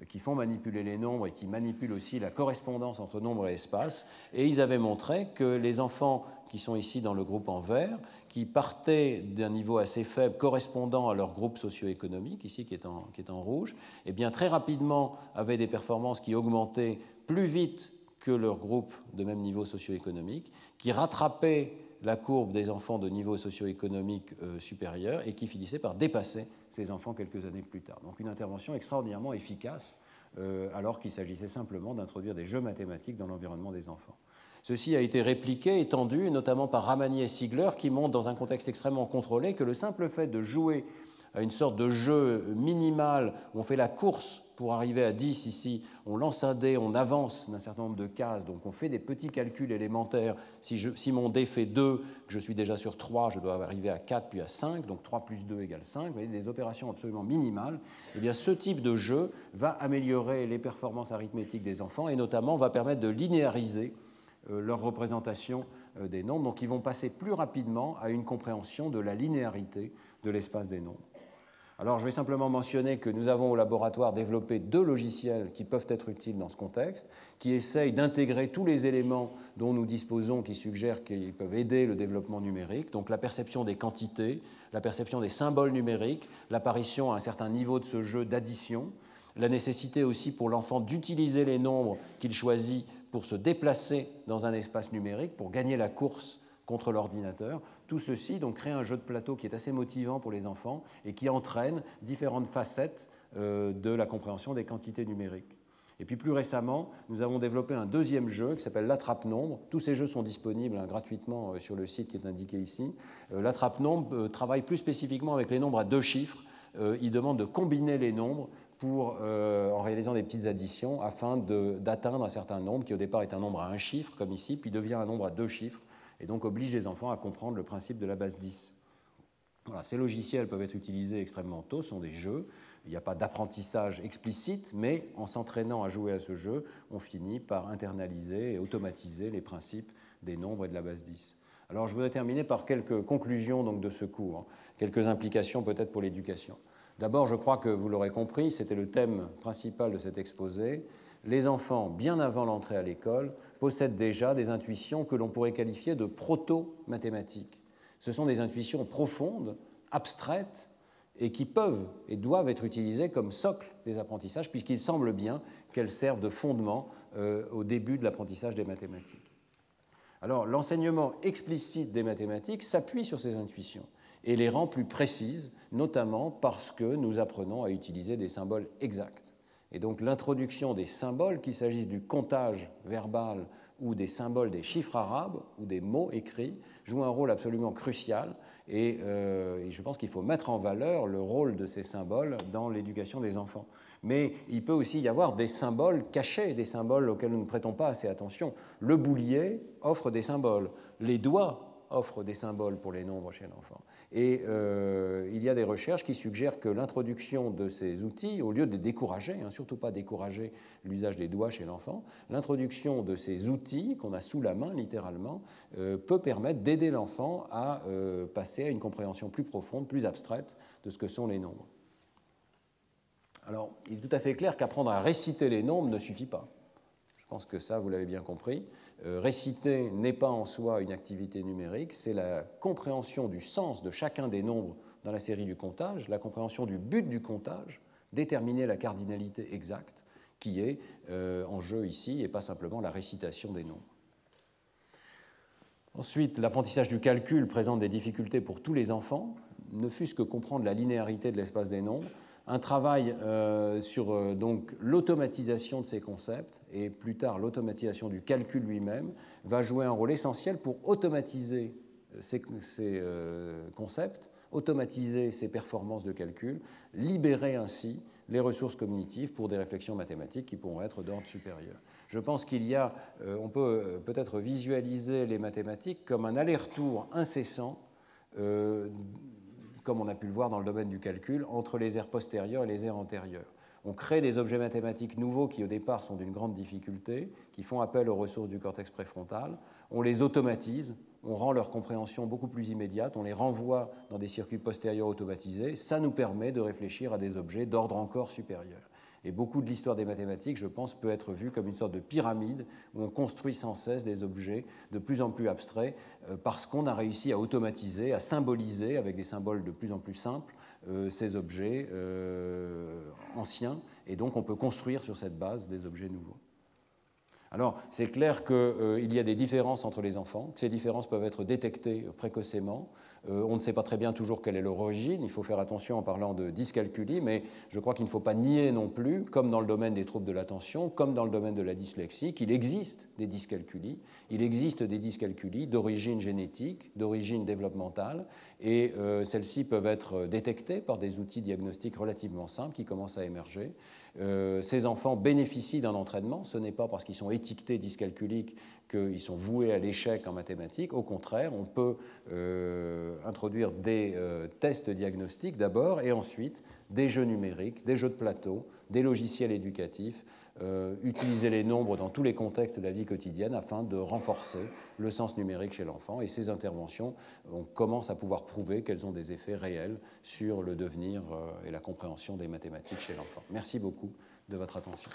qui font manipuler les nombres et qui manipulent aussi la correspondance entre nombre et espace. Et ils avaient montré que les enfants qui sont ici dans le groupe en vert, qui partaient d'un niveau assez faible correspondant à leur groupe socio-économique, ici qui est en rouge, eh bien très rapidement avaient des performances qui augmentaient plus vite que leur groupe de même niveau socio-économique, qui rattrapaient la courbe des enfants de niveau socio-économique supérieur et qui finissait par dépasser ces enfants quelques années plus tard. Donc une intervention extraordinairement efficace alors qu'il s'agissait simplement d'introduire des jeux mathématiques dans l'environnement des enfants. Ceci a été répliqué, étendu, notamment par Ramani et Sigler, qui montrent dans un contexte extrêmement contrôlé que le simple fait de jouer à une sorte de jeu minimal où on fait la course pour arriver à 10 ici, on lance un dé, on avance d'un certain nombre de cases, donc on fait des petits calculs élémentaires. Si mon dé fait 2, que je suis déjà sur 3, je dois arriver à 4 puis à 5, donc 3 plus 2 égale 5, vous voyez, des opérations absolument minimales. Eh bien, ce type de jeu va améliorer les performances arithmétiques des enfants et notamment va permettre de linéariser leur représentation des nombres, donc ils vont passer plus rapidement à une compréhension de la linéarité de l'espace des nombres. Alors je vais simplement mentionner que nous avons au laboratoire développé 2 logiciels qui peuvent être utiles dans ce contexte, qui essayent d'intégrer tous les éléments dont nous disposons, qui suggèrent qu'ils peuvent aider le développement numérique, donc la perception des quantités, la perception des symboles numériques, l'apparition à un certain niveau de ce jeu d'addition, la nécessité aussi pour l'enfant d'utiliser les nombres qu'il choisit pour se déplacer dans un espace numérique, pour gagner la course contre l'ordinateur. Tout ceci donc crée un jeu de plateau qui est assez motivant pour les enfants et qui entraîne différentes facettes de la compréhension des quantités numériques. Et puis plus récemment, nous avons développé un deuxième jeu qui s'appelle l'attrape-nombre. Tous ces jeux sont disponibles gratuitement sur le site qui est indiqué ici. L'attrape-nombre travaille plus spécifiquement avec les nombres à 2 chiffres. Il demande de combiner les nombres en réalisant des petites additions afin d'atteindre un certain nombre qui au départ est un nombre à 1 chiffre, comme ici, puis devient un nombre à 2 chiffres, et donc oblige les enfants à comprendre le principe de la base 10. Voilà, ces logiciels peuvent être utilisés extrêmement tôt, ce sont des jeux. Il n'y a pas d'apprentissage explicite, mais en s'entraînant à jouer à ce jeu, on finit par internaliser et automatiser les principes des nombres et de la base 10. Alors, je voudrais terminer par quelques conclusions donc, de ce cours, quelques implications peut-être pour l'éducation. D'abord, je crois que vous l'aurez compris, c'était le thème principal de cet exposé. Les enfants, bien avant l'entrée à l'école, possèdent déjà des intuitions que l'on pourrait qualifier de proto-mathématiques. Ce sont des intuitions profondes, abstraites, et qui peuvent et doivent être utilisées comme socle des apprentissages, puisqu'il semble bien qu'elles servent de fondement au début de l'apprentissage des mathématiques. Alors, l'enseignement explicite des mathématiques s'appuie sur ces intuitions et les rend plus précises, notamment parce que nous apprenons à utiliser des symboles exacts. Et donc, l'introduction des symboles, qu'il s'agisse du comptage verbal ou des symboles des chiffres arabes ou des mots écrits, joue un rôle absolument crucial. Et je pense qu'il faut mettre en valeur le rôle de ces symboles dans l'éducation des enfants. Mais il peut aussi y avoir des symboles cachés, des symboles auxquels nous ne prêtons pas assez attention. Le boulier offre des symboles, les doigts offrent des symboles pour les nombres chez l'enfant. Et il y a des recherches qui suggèrent que l'introduction de ces outils, au lieu de décourager, surtout pas décourager l'usage des doigts chez l'enfant, l'introduction de ces outils qu'on a sous la main, littéralement, peut permettre d'aider l'enfant à passer à une compréhension plus profonde, plus abstraite de ce que sont les nombres. Alors, il est tout à fait clair qu'apprendre à réciter les nombres ne suffit pas. Je pense que ça, vous l'avez bien compris. Réciter n'est pas en soi une activité numérique, c'est la compréhension du sens de chacun des nombres dans la série du comptage, la compréhension du but du comptage, déterminer la cardinalité exacte, qui est en jeu ici, et pas simplement la récitation des nombres. Ensuite, l'apprentissage du calcul présente des difficultés pour tous les enfants, ne fût-ce que comprendre la linéarité de l'espace des nombres. Un travail sur donc l'automatisation de ces concepts et plus tard l'automatisation du calcul lui-même va jouer un rôle essentiel pour automatiser ces concepts, automatiser ces performances de calcul, libérer ainsi les ressources cognitives pour des réflexions mathématiques qui pourront être d'ordre supérieur. Je pense on peut peut-être visualiser les mathématiques comme un aller-retour incessant comme on a pu le voir dans le domaine du calcul, entre les aires postérieures et les aires antérieures. On crée des objets mathématiques nouveaux qui, au départ, sont d'une grande difficulté, qui font appel aux ressources du cortex préfrontal. On les automatise, on rend leur compréhension beaucoup plus immédiate, on les renvoie dans des circuits postérieurs automatisés. Ça nous permet de réfléchir à des objets d'ordre encore supérieur. Et beaucoup de l'histoire des mathématiques, je pense, peut être vue comme une sorte de pyramide où on construit sans cesse des objets de plus en plus abstraits parce qu'on a réussi à automatiser, à symboliser avec des symboles de plus en plus simples ces objets anciens. Et donc on peut construire sur cette base des objets nouveaux. Alors, c'est clair qu'il y a des différences entre les enfants, que ces différences peuvent être détectées précocement. On ne sait pas très bien toujours quelle est leur origine, il faut faire attention en parlant de dyscalculie, mais je crois qu'il ne faut pas nier non plus, comme dans le domaine des troubles de l'attention, comme dans le domaine de la dyslexie, qu'il existe des dyscalculies. Il existe des dyscalculies d'origine génétique, d'origine développementale, et celles-ci peuvent être détectées par des outils diagnostiques relativement simples qui commencent à émerger. Ces enfants bénéficient d'un entraînement, ce n'est pas parce qu'ils sont étiquetés dyscalculiques qu'ils sont voués à l'échec en mathématiques. Au contraire, on peut introduire des tests diagnostiques d'abord et ensuite des jeux numériques, des jeux de plateau, des logiciels éducatifs, utiliser les nombres dans tous les contextes de la vie quotidienne afin de renforcer le sens numérique chez l'enfant. Et ces interventions, on commence à pouvoir prouver qu'elles ont des effets réels sur le devenir et la compréhension des mathématiques chez l'enfant. Merci beaucoup de votre attention.